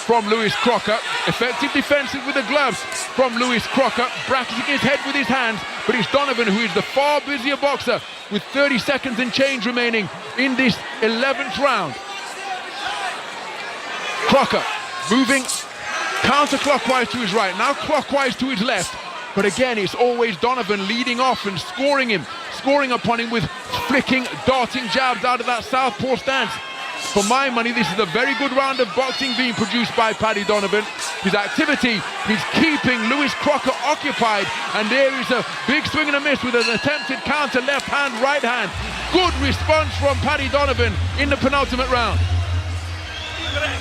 from Lewis Crocker. Effective defensive with the gloves from Lewis Crocker, bracketing his head with his hands, but it's Donovan who is the far busier boxer with 30 seconds and change remaining in this 11th round. Crocker moving counterclockwise to his right, now clockwise to his left, but again it's always Donovan leading off and scoring upon him with flicking, darting jabs out of that southpaw stance. For my money, this is a very good round of boxing being produced by Paddy Donovan. His activity is keeping Lewis Crocker occupied, and there is a big swing and a miss with an attempted counter, left hand, right hand. Good response from Paddy Donovan in the penultimate round.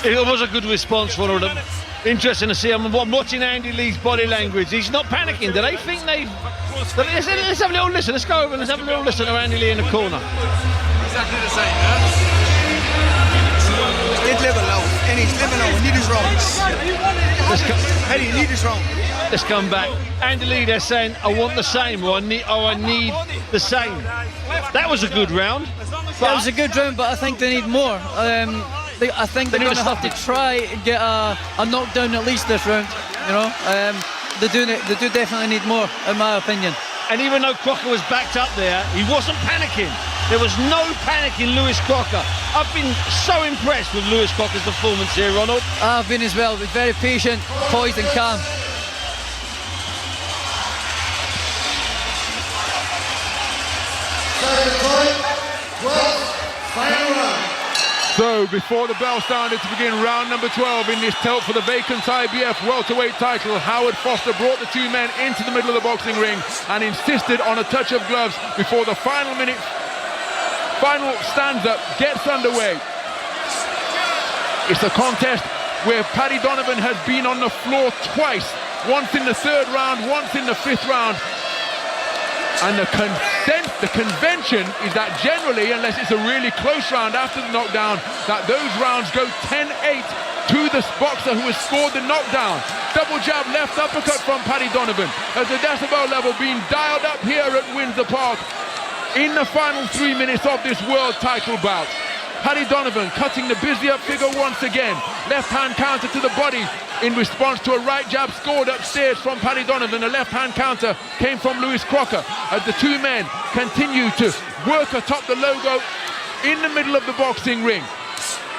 It was a good response for them. Interesting to see him. I'm watching Andy Lee's body language. He's not panicking. Do they think they've... Let's have a little listen. Let's go over and let's have a little listen to Andy Lee in the corner. Exactly the same, yeah? Dead level now, and he's level now, he need his rounds. Paddy, he need his round. Let's come back. Andy Lee, they're saying, I want the same, or I need the same. That was a good round. That was a good round, but I think they need more. I think they're going to have to try and get a knockdown at least this round. They do definitely need more, in my opinion. And even though Crocker was backed up there, he wasn't panicking. There was no panic in Lewis Crocker. I've been so impressed with Lewis Crocker's performance here, Ronald. I've been as well. He's very patient, poised and calm. So before the bell sounded to begin round number 12 in this tilt for the vacant IBF welterweight title, Howard Foster brought the two men into the middle of the boxing ring and insisted on a touch of gloves before the final stanza gets underway. It's a contest where Paddy Donovan has been on the floor twice once in the 3rd round, once in the 5th round. And the convention is that generally, unless it's a really close round after the knockdown, that those rounds go 10-8 to the boxer who has scored the knockdown. Double jab, left uppercut from Paddy Donovan, as the decibel level being dialed up here at Windsor Park in the final 3 minutes of this world title bout. Paddy Donovan cutting the busy up figure once again. Left hand counter to the body in response to a right jab scored upstairs from Paddy Donovan. A left hand counter came from Lewis Crocker as the two men continue to work atop the logo in the middle of the boxing ring.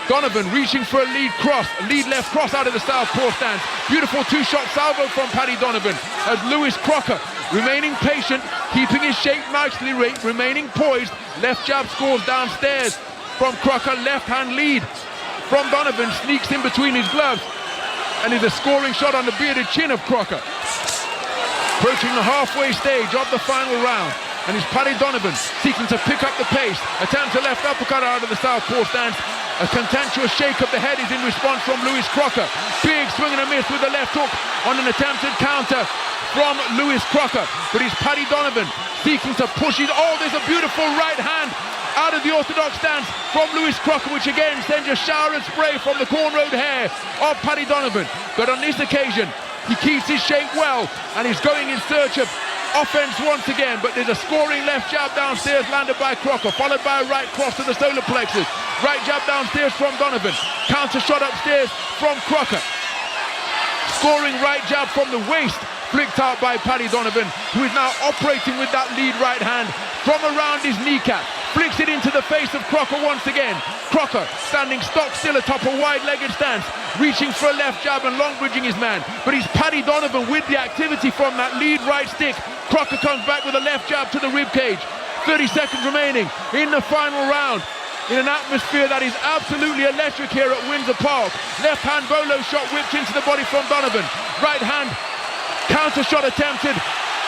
Donovan reaching for a lead left cross out of the southpaw stance. Beautiful 2-shot salvo from Paddy Donovan as Lewis Crocker remaining patient, keeping his shape nicely, remaining poised. Left jab scores downstairs from Crocker. Left hand lead from Donovan sneaks in between his gloves and is a scoring shot on the bearded chin of Crocker. Approaching the halfway stage of the final round, and it's Paddy Donovan seeking to pick up the pace. Attempts a left uppercut out of the southpaw stance. A contemptuous shake of the head is in response from Lewis Crocker. Big swing and a miss with the left hook on an attempted counter from Lewis Crocker. But it's Paddy Donovan seeking to push it. Oh, there's a beautiful right hand out of the orthodox stance from Lewis Crocker, which again sends a shower of spray from the cornrowed hair of Paddy Donovan. But on this occasion, he keeps his shape well and he's going in search of offense once again. But there's a scoring left jab downstairs landed by Crocker, followed by a right cross to the solar plexus. Right jab downstairs from Donovan. Counter shot upstairs from Crocker. Scoring right jab from the waist, flicked out by Paddy Donovan, who is now operating with that lead right hand from around his kneecap. Flicks it into the face of Crocker once again. Crocker standing stock still atop a wide-legged stance, reaching for a left jab and long bridging his man. But it's Paddy Donovan with the activity from that lead right stick. Crocker comes back with a left jab to the ribcage. 30 seconds remaining in the final round, in an atmosphere that is absolutely electric here at Windsor Park. Left hand bolo shot whipped into the body from Donovan. Right hand counter shot attempted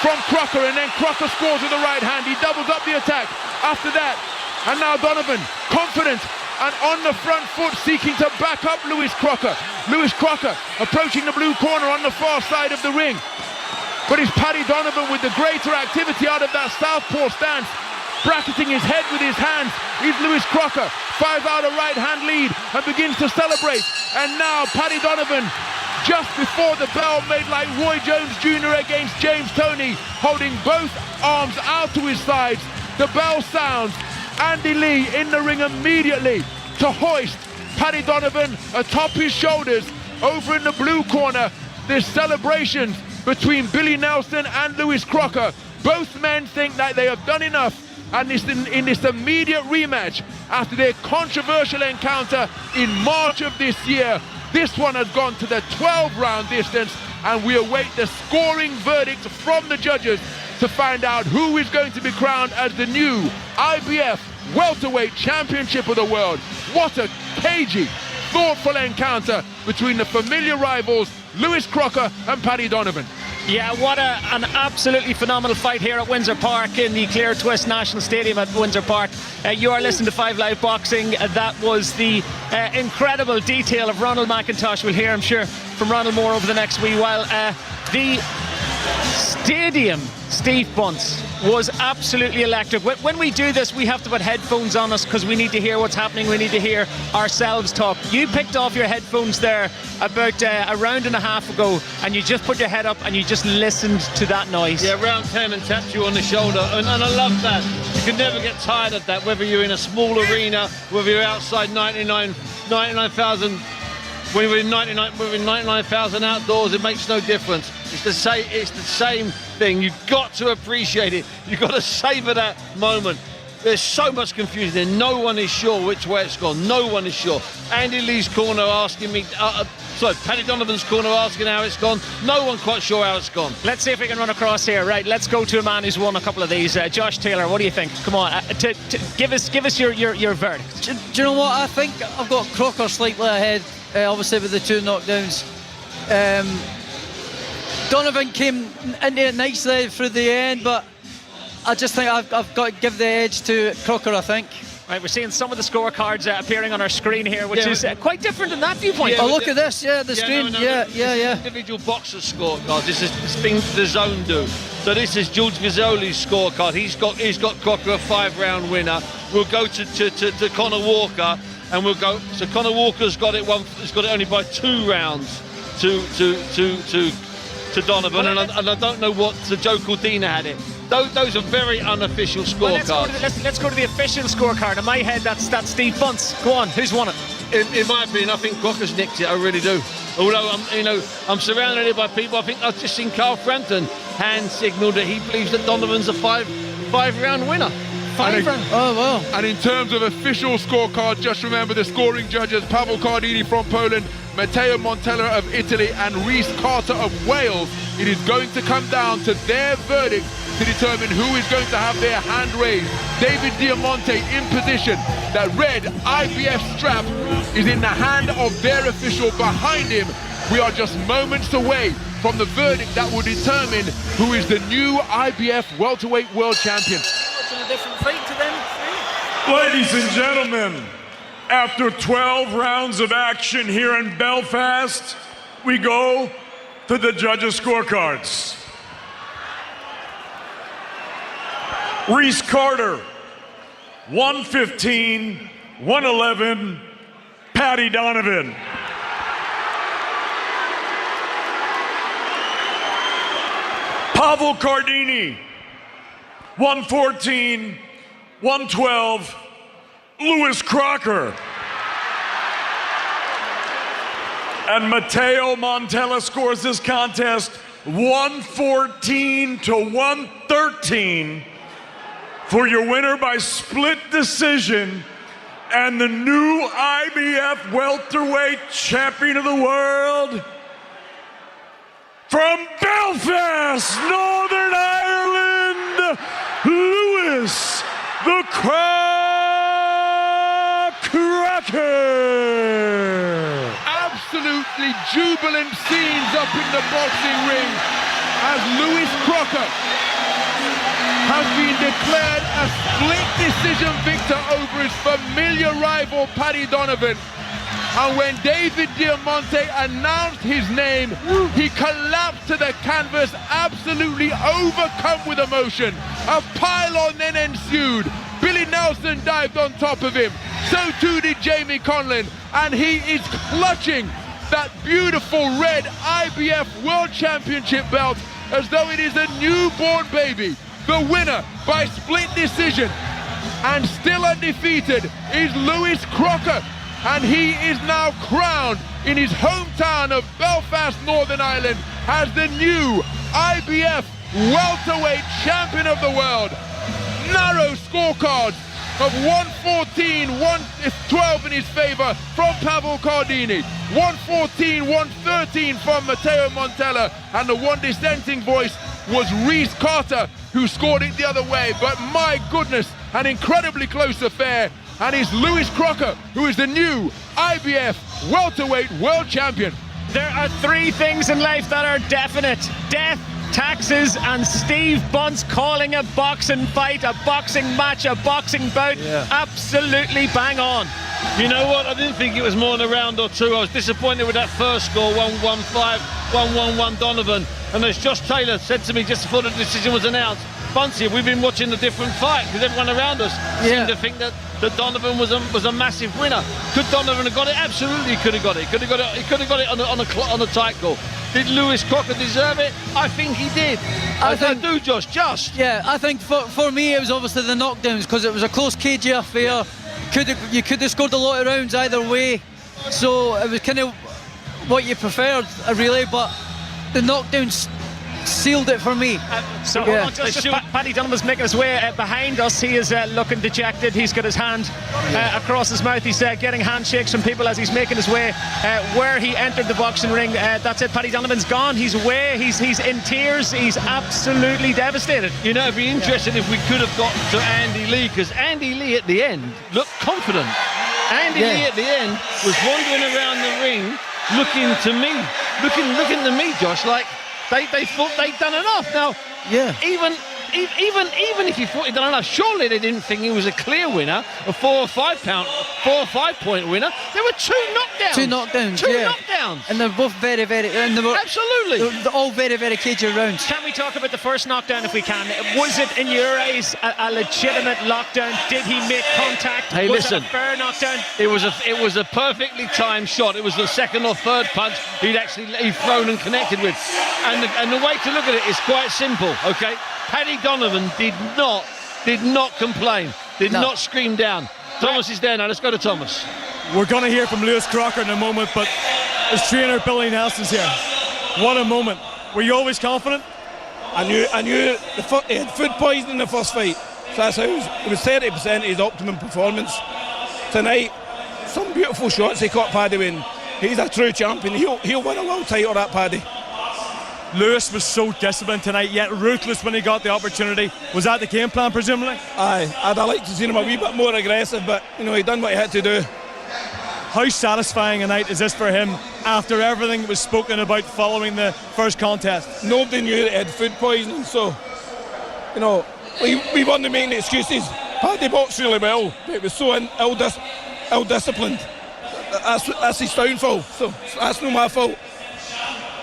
from Crocker, and then Crocker scores with the right hand. He doubles up the attack after that, and now Donovan confident and on the front foot, seeking to back up Lewis Crocker. Lewis Crocker approaching the blue corner on the far side of the ring, but it's Paddy Donovan with the greater activity out of that southpaw stance. Bracketing his head with his hands is Lewis Crocker. Fires out a right hand lead and begins to celebrate. And now Paddy Donovan, just before the bell, made like Roy Jones Jr. against James Toney, holding both arms out to his sides. The bell sounds. Andy Lee in the ring immediately to hoist Paddy Donovan atop his shoulders. Over in the blue corner, there's celebrations between Billy Nelson and Lewis Crocker. Both men think that they have done enough, and in this immediate rematch after their controversial encounter in March of this year, this one has gone to the 12-round distance, and we await the scoring verdict from the judges to find out who is going to be crowned as the new IBF welterweight championship of the world. What a cagey, thoughtful encounter between the familiar rivals Lewis Crocker and Paddy Donovan. Yeah, what an absolutely phenomenal fight here at Windsor Park in the Clear Twist National Stadium at Windsor Park. You are listening to 5 Live Boxing. That was the incredible detail of Ronald McIntosh. We'll hear, I'm sure, from Ronald more over the next wee while. The stadium, Steve Bunce, was absolutely electric. When we do this, we have to put headphones on us because we need to hear what's happening. We need to hear ourselves talk. You picked off your headphones there about a round and a half ago, and you just put your head up and you just listened to that noise. Yeah, round 10 and tapped you on the shoulder, and I love that. You can never get tired of that, whether you're in a small arena, whether you're outside 99,000. When we're in 99,000 outdoors, it makes no difference. It's the same thing. You've got to appreciate it. You've got to savour that moment. There's so much confusion and no one is sure which way it's gone. No one is sure. Andy Lee's corner asking me, Paddy Donovan's corner asking how it's gone. No one quite sure how it's gone. Let's see if we can run across here. Right, let's go to a man who's won a couple of these. Josh Taylor, what do you think? Come on, give us your verdict. Do you know what? I think I've got Crocker slightly ahead, obviously with the 2 knockdowns. Donovan came into it nicely through the end, but I just think I've got to give the edge to Crocker, I think. Right, we're seeing some of the scorecards appearing on our screen here, which is quite different in that viewpoint. Oh, look at this, the screen. Individual boxer scorecards. This is thing the zone do. So this is George Vizzoli's scorecard. He's got Crocker a 5-round winner. We'll go to Conor Walker, and we'll go. So Conor Walker's got it only by 2 rounds to Donovan, and I don't know what Joe Cordina had it. Those are very unofficial scorecards. Well, let's go to the official scorecard. In my head, that's Steve Bunce. Go on, who's won it? In my opinion, I think Crocker's nicked it. I really do. Although I'm surrounded by people. I think I've just seen Carl Frampton hand signal that he believes that Donovan's a 5-round winner. 5 round. Oh wow! And in terms of official scorecard, just remember the scoring judges: Pavel Cardini from Poland, Matteo Montella of Italy, and Rhys Carter of Wales. It is going to come down to their verdict to determine who is going to have their hand raised. David Diamante in position. That red IBF strap is in the hand of their official behind him. We are just moments away from the verdict that will determine who is the new IBF welterweight world champion. Watching a different fight to them. Ladies and gentlemen, after 12 rounds of action here in Belfast, we go to the judges' scorecards. Rhys Carter, 115, 111, Paddy Donovan. Pavel Cardini, 114, 112, Lewis Crocker. And Matteo Montella scores this contest 114 to 113 for your winner by split decision and the new IBF welterweight champion of the world from Belfast, Northern Ireland, Lewis the Crocker. Absolutely jubilant scenes up in the boxing ring as Lewis Crocker has been declared a split decision victor over his familiar rival Paddy Donovan. And when David Diamante announced his name, he collapsed to the canvas, absolutely overcome with emotion. A pile-on then ensued. Billy Nelson dived on top of him. So too did Jamie Conlon. And he is clutching that beautiful red IBF World Championship belt as though it is a newborn baby. The winner by split decision and still undefeated is Lewis Crocker. And he is now crowned in his hometown of Belfast, Northern Ireland as the new IBF welterweight champion of the world. Narrow scorecards of 114, 112 in his favour from Pavel Cardini, 114, 113 from Matteo Montella, and the one dissenting voice was Rhys Carter, who scored it the other way. But my goodness, an incredibly close affair, and it's Lewis Crocker who is the new IBF welterweight world champion. There are 3 things in life that are definite: death, taxes, and Steve Bunce calling a boxing fight, a boxing match, a boxing bout. Absolutely bang on. You know what? I didn't think it was more than a round or 2. I was disappointed with that first score, 1-1-5, 1-1-1 Donovan. And as Josh Taylor said to me just before the decision was announced, Buncey, we've been watching the different fight because everyone around us seemed to think that Donovan was a massive winner. Could Donovan have got it? Absolutely, he could have got it. He could have got it on a tight call. Did Lewis Crocker deserve it? I think he did. I do, Josh. Yeah, I think for me it was obviously the knockdowns because it was a close cagey affair. You could have scored a lot of rounds either way, so it was kind of what you preferred, really. But the knockdowns sealed it for me. Paddy Donovan's making his way behind us. He is looking dejected. He's got his hand across his mouth. He's getting handshakes from people as he's making his way where he entered the boxing ring. That's it. Paddy Donovan's gone. He's away. He's in tears. He's absolutely devastated. You know, it'd be interesting if we could have got to Andy Lee, because Andy Lee at the end looked confident. Andy Lee at the end was wandering around the ring looking to me, Josh, like they thought they'd done enough. Now, even even if you thought he'd done enough, surely they didn't think he was a clear winner, a 4 or 5 point winner. There were 2 knockdowns. 2 knockdowns, Two yeah. knockdowns. And they're both very, and they were Absolutely. they're all very, very cagey rounds. Can we talk about the first knockdown if we can? Was it, in your eyes, a legitimate knockdown? Did he make contact? Hey, was listen. it a fair knockdown? It was a perfectly timed shot. It was the second or third punch he'd thrown and connected with. And the way to look at it is quite simple, okay? Paddy Donovan did not complain, did not scream down. Thomas is there now. Let's go to Thomas. We're going to hear from Lewis Crocker in a moment, but his trainer Billy Nelson's here. What a moment. Were you always confident? I knew he had food poisoning in the first fight. So that's how it was 30% of his optimum performance. Tonight, some beautiful shots he caught Paddy with. He's a true champion. He'll win a world title, that Paddy. Lewis was so disciplined tonight, yet ruthless when he got the opportunity. Was that the game plan, presumably? Aye, I'd like to see him a wee bit more aggressive, but he done what he had to do. How satisfying a night is this for him after everything that was spoken about following the first contest? Nobody knew that he had food poisoning, so we weren't making excuses. Paddy boxed really well, but it was so ill-disciplined. That's his downfall, so that's not my fault.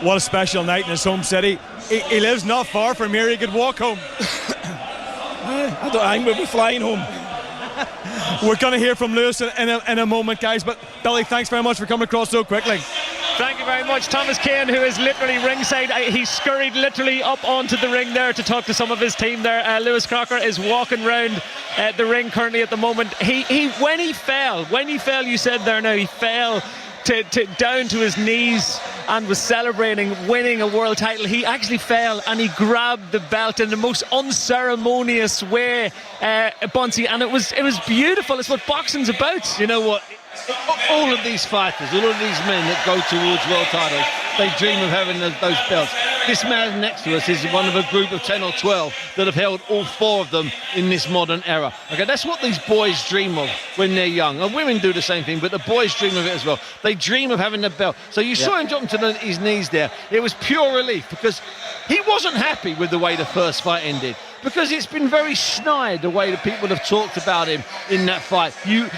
What a special night in his home city. He lives not far from here. He could walk home. I don't think we'll be flying home. We're going to hear from Lewis in a moment, guys. But Billy, thanks very much for coming across so quickly. Thank you very much. Thomas Kane, who is literally ringside, he scurried literally up onto the ring there to talk to some of his team there. Lewis Crocker is walking round the ring currently at the moment. When he fell, you said there now, he fell down to his knees and was celebrating winning a world title. He actually fell and he grabbed the belt in the most unceremonious way, Bunsey, and it was beautiful. It's what boxing's about. You know what? All of these fighters, all of these men that go towards world titles, they dream of having those belts. This man next to us is one of a group of 10 or 12 that have held all 4 of them in this modern era. Okay, that's what these boys dream of when they're young. And women do the same thing, but the boys dream of it as well. They dream of having the belt. So you saw him drop to his knees there. It was pure relief because he wasn't happy with the way the first fight ended. Because it's been very snide the way that people have talked about him in that fight. You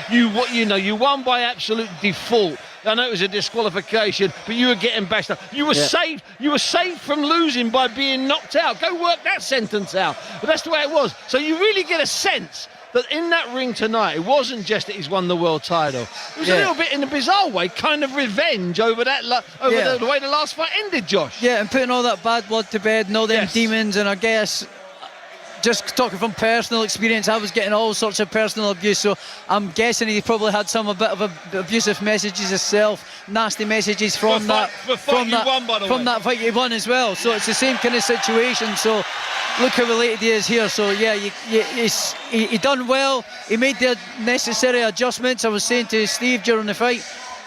won by absolute default. I know it was a disqualification, but you were getting bashed up. You were saved. You were saved from losing by being knocked out. Go work that sentence out. But that's the way it was. So you really get a sense that in that ring tonight, it wasn't just that he's won the world title. It was a little bit, in a bizarre way, kind of revenge over that the way the last fight ended, Josh. Yeah, and putting all that bad blood to bed and all them demons, and I guess, just talking from personal experience, I was getting all sorts of personal abuse, so I'm guessing he probably had a bit of abusive messages himself, nasty messages from that fight he won as well. So it's the same kind of situation. So look how related he is here. So yeah, he done well. He made the necessary adjustments. I was saying to Steve during the fight,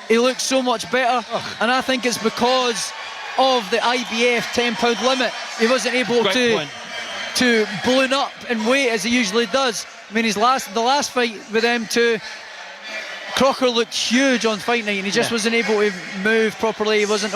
he looks so much better, and I think it's because of the IBF 10-pound limit. He wasn't able to balloon up in weight as he usually does. I mean, the last fight with them two, Crocker looked huge on fight night, and he just wasn't able to move properly. He wasn't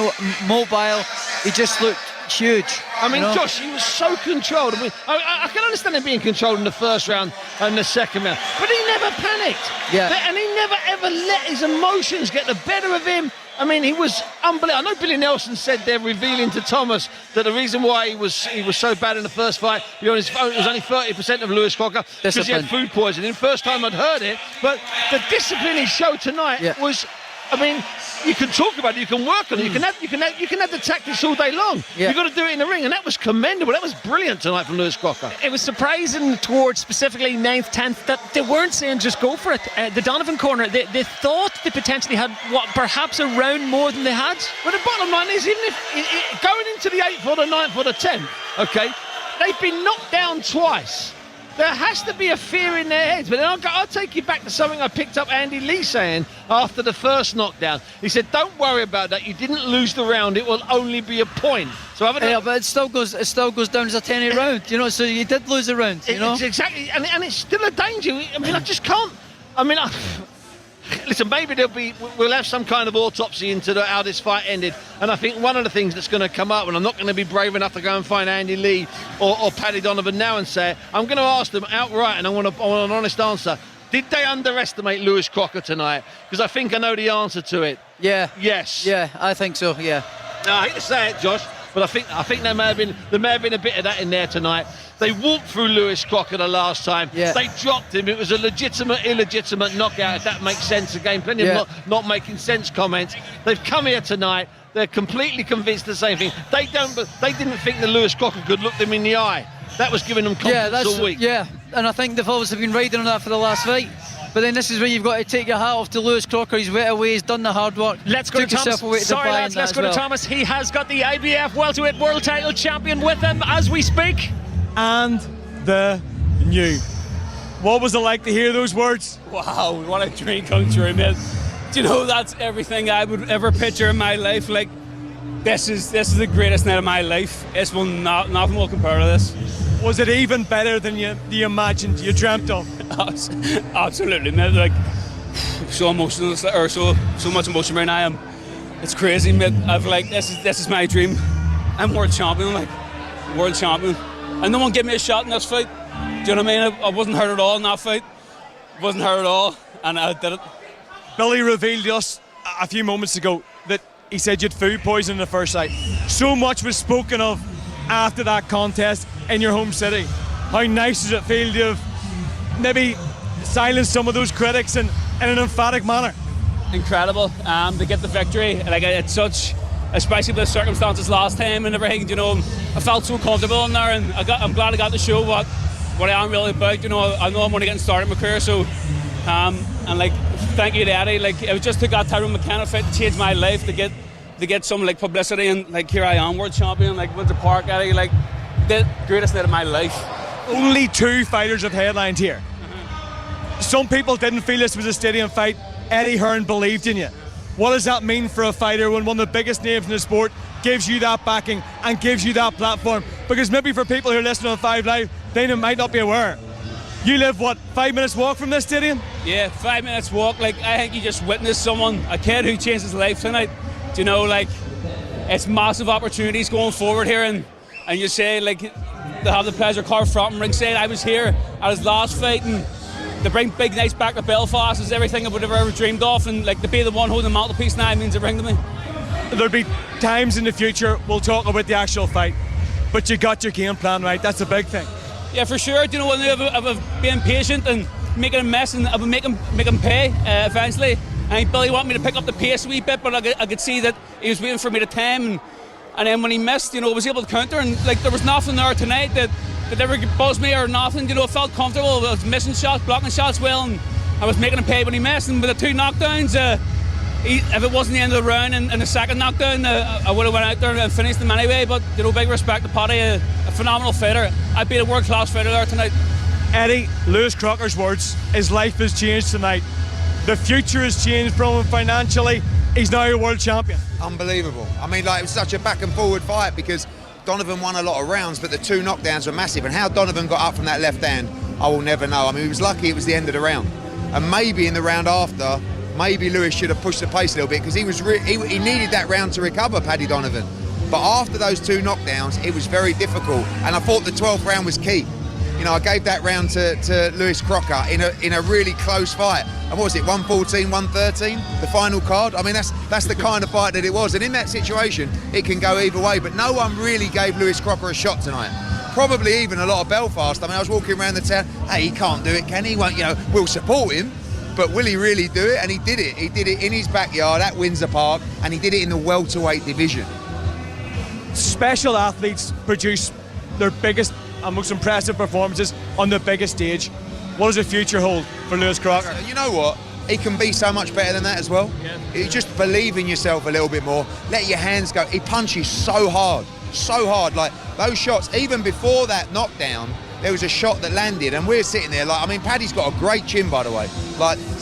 mobile. He just looked huge. I mean, Josh, he was so controlled. I mean, I can understand him being controlled in the first round and the second round, but he never panicked. Yeah. And he never ever let his emotions get the better of him. I mean, he was unbelievable. I know Billy Nelson said they're revealing to Thomas that the reason why he was so bad in the first fight, it was only 30% of Lewis Crocker because he had food poisoning. First time I'd heard it, but the discipline he showed tonight was, I mean, you can talk about it, you can work on it, you can have the tactics all day long. You've got to do it in the ring, and that was commendable. That was brilliant tonight from Lewis Crocker. It was surprising towards specifically 9th, 10th that they weren't saying just go for it. The Donovan corner, they thought they potentially had perhaps a round more than they had. But the bottom line is, even if going into the 8th or the 9th or the 10th, okay, they've been knocked down twice. There has to be a fear in their heads. But then I'll take you back to something I picked up Andy Lee saying after the first knockdown. He said, don't worry about that. You didn't lose the round. It will only be a point. So but it still goes down as a 10-8 round, so you did lose a round, It's exactly, and it's still a danger. I mean, I just can't. I mean, listen, maybe we'll have some kind of autopsy into how this fight ended. And I think one of the things that's going to come up, and I'm not going to be brave enough to go and find Andy Lee or Paddy Donovan now and say it, I'm going to ask them outright, and I want an honest answer. Did they underestimate Lewis Crocker tonight? Because I think I know the answer to it. Yeah. Yes. Yeah, I think so, yeah. No, I hate to say it, Josh, but I think there may have been a bit of that in there tonight. They walked through Lewis Crocker the last time. Yeah. They dropped him. It was a legitimate, illegitimate knockout, if that makes sense again. Plenty of not making sense comments. They've come here tonight. They're completely convinced the same thing. They didn't think that Lewis Crocker could look them in the eye. That was giving them confidence all week. Yeah, and I think they've obviously been riding on that for the last fight. But then this is where you've got to take your hat off to Lewis Crocker. He's went away, he's done the hard work. Let's go to Thomas. Sorry, lads, let's go to Thomas. He has got the IBF welterweight world title champion with him as we speak. And the new. What was it like to hear those words? Wow, what a dream come true, mate. Do you know, that's everything I would ever picture in my life. Like, this is the greatest night of my life. Nothing will compare to this. Was it even better than you imagined, you dreamt of? Absolutely, mate. Like, so emotional, or so much emotion right now. It's crazy, mate. This is my dream. I'm world champion, world champion. And no one gave me a shot in this fight. Do you know what I mean? I wasn't hurt at all in that fight. Wasn't hurt at all, and I did it. Billy revealed to us a few moments ago that he said you had food poisoning in the first fight. So much was spoken of after that contest in your home city. How nice does it feel to have maybe silenced some of those critics in an emphatic manner? Incredible to get the victory. It's such, especially with the circumstances last time and everything. You know, I felt so comfortable in there, and I'm glad I got to show what I am really about. You know, I know I'm only getting started in my career, so thank you to Eddie. It just took that Tyrone McKenna fight to change my life, to get some publicity, and here I am, world champion, Windsor Park, Eddie, the greatest night of my life. Only 2 fighters have headlined here. Some people didn't feel this was a stadium fight. Eddie Hearn believed in you. What does that mean for a fighter when one of the biggest names in the sport gives you that backing and gives you that platform? Because maybe for people who are listening on 5 Live, they might not be aware. You live, 5 minutes walk from this stadium? Yeah, 5 minutes walk. I think you just witnessed a kid who changed his life tonight. Do you know, it's massive opportunities going forward here, and you say, they have the pleasure, Carl Frampton ring saying I was here at his last fight, and to bring big nights back to Belfast is everything I would have ever dreamed of, and to be the one holding the mantelpiece now means everything to me. There'll be times in the future we'll talk about the actual fight, but you got your game plan right. That's a big thing. Yeah, for sure. Do you know what? I've been patient and making a mess, and I would make him pay eventually. I think Billy wanted me to pick up the pace a wee bit, but I could see that he was waiting for me to time, and then when he missed, I was able to counter, and there was nothing there tonight that ever buzzed me or nothing. I felt comfortable. I was missing shots, blocking shots well, and I was making him pay when he missed. And with the 2 knockdowns, if it wasn't the end of the round and the second knockdown, I would have went out there and finished him anyway. But big respect to Paddy, a phenomenal fighter. I beat a world-class fighter there tonight. Eddie, Lewis Crocker's words, his life has changed tonight. The future has changed from him financially. He's now a world champion. Unbelievable. It was such a back and forward fight because Donovan won a lot of rounds, but the 2 knockdowns were massive. And how Donovan got up from that left hand, I will never know. He was lucky it was the end of the round. And maybe in the round after, maybe Lewis should have pushed the pace a little bit because he needed that round to recover, Paddy Donovan. But after those 2 knockdowns, it was very difficult. And I thought the 12th round was key. I gave that round to Lewis Crocker in a really close fight. And what was it, 114, 113, the final card? That's the kind of fight that it was. And in that situation, it can go either way. But no one really gave Lewis Crocker a shot tonight. Probably even a lot of Belfast. I was walking around the town, hey, he can't do it, can he? We'll support him. But will he really do it? And he did it. He did it in his backyard at Windsor Park, and he did it in the welterweight division. Special athletes produce their biggest and most impressive performances on the biggest stage. What does the future hold for Lewis Crocker? You know what? He can be so much better than that as well. Yeah. You just believe in yourself a little bit more. Let your hands go. He punches so hard. Those shots, even before that knockdown, there was a shot that landed, and we're sitting there Paddy's got a great chin, by the way.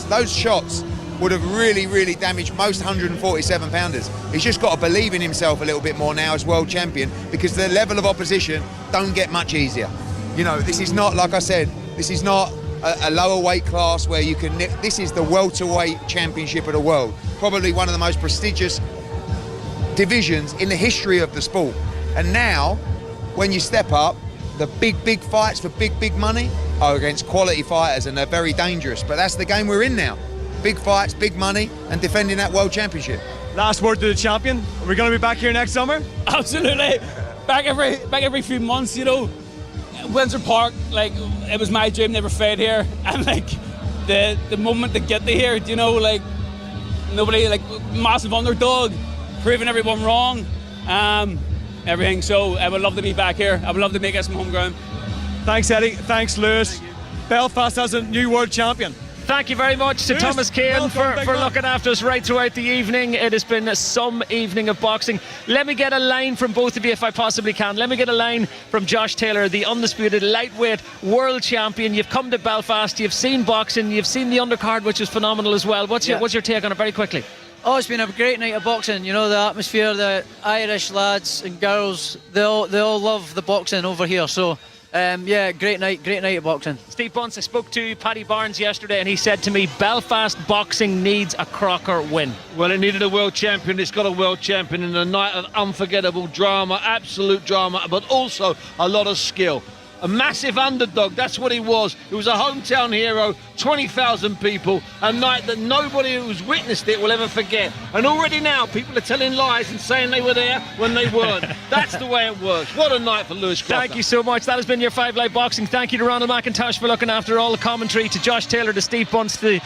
Those shots would have really, really damaged most 147-pounders. He's just got to believe in himself a little bit more now as world champion, because the level of opposition don't get much easier. This is not, like I said, this is not a lower weight class where you can. This is the welterweight championship of the world, probably one of the most prestigious divisions in the history of the sport. And now, when you step up, the big fights for big money are against quality fighters, and they're very dangerous. But that's the game we're in now. Big fights, big money, and defending that world championship. Last word to the champion. Are we going to be back here next summer? Absolutely. Back every few months, you know. Windsor Park, like, it was my dream, never fade here. And like the moment to get to here, you know, like nobody, like massive underdog, proving everyone wrong. Everything. So I would love to be back here. I would love to make us some home ground. Thanks, Eddie. Thanks, Lewis. Belfast has a new world champion. Thank you very much to Thomas Kane for looking after us right throughout the evening. It has been some evening of boxing. Let me get a line from both of you if I possibly can. Let me get a line from Josh Taylor, the undisputed lightweight world champion. You've come to Belfast, you've seen boxing, you've seen the undercard, which is phenomenal as well. What's your take on it very quickly? Oh, it's been a great night of boxing. You know, the atmosphere, the Irish lads and girls, they all love the boxing over here. So, great night of boxing. Steve Bunce, I spoke to Paddy Barnes yesterday and he said to me, Belfast boxing needs a Crocker win. Well, it needed a world champion. It's got a world champion in a night of unforgettable drama, absolute drama, but also a lot of skill. A massive underdog, that's what he was. He was a hometown hero, 20,000 people, a night that nobody who's witnessed it will ever forget. And already now, people are telling lies and saying they were there when they weren't. That's the way it works. What a night for Lewis Crocker. Thank you so much. That has been your 5 Live Boxing. Thank you to Ronald McIntosh for looking after all the commentary, to Josh Taylor, to Steve Bunce, to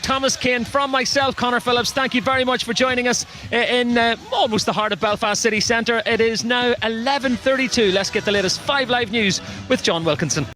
Thomas Kane, from myself, Conor Phillips. Thank you very much for joining us in almost the heart of Belfast City Centre. It is now 11:32. Let's get the latest 5 Live news with John Wilkinson.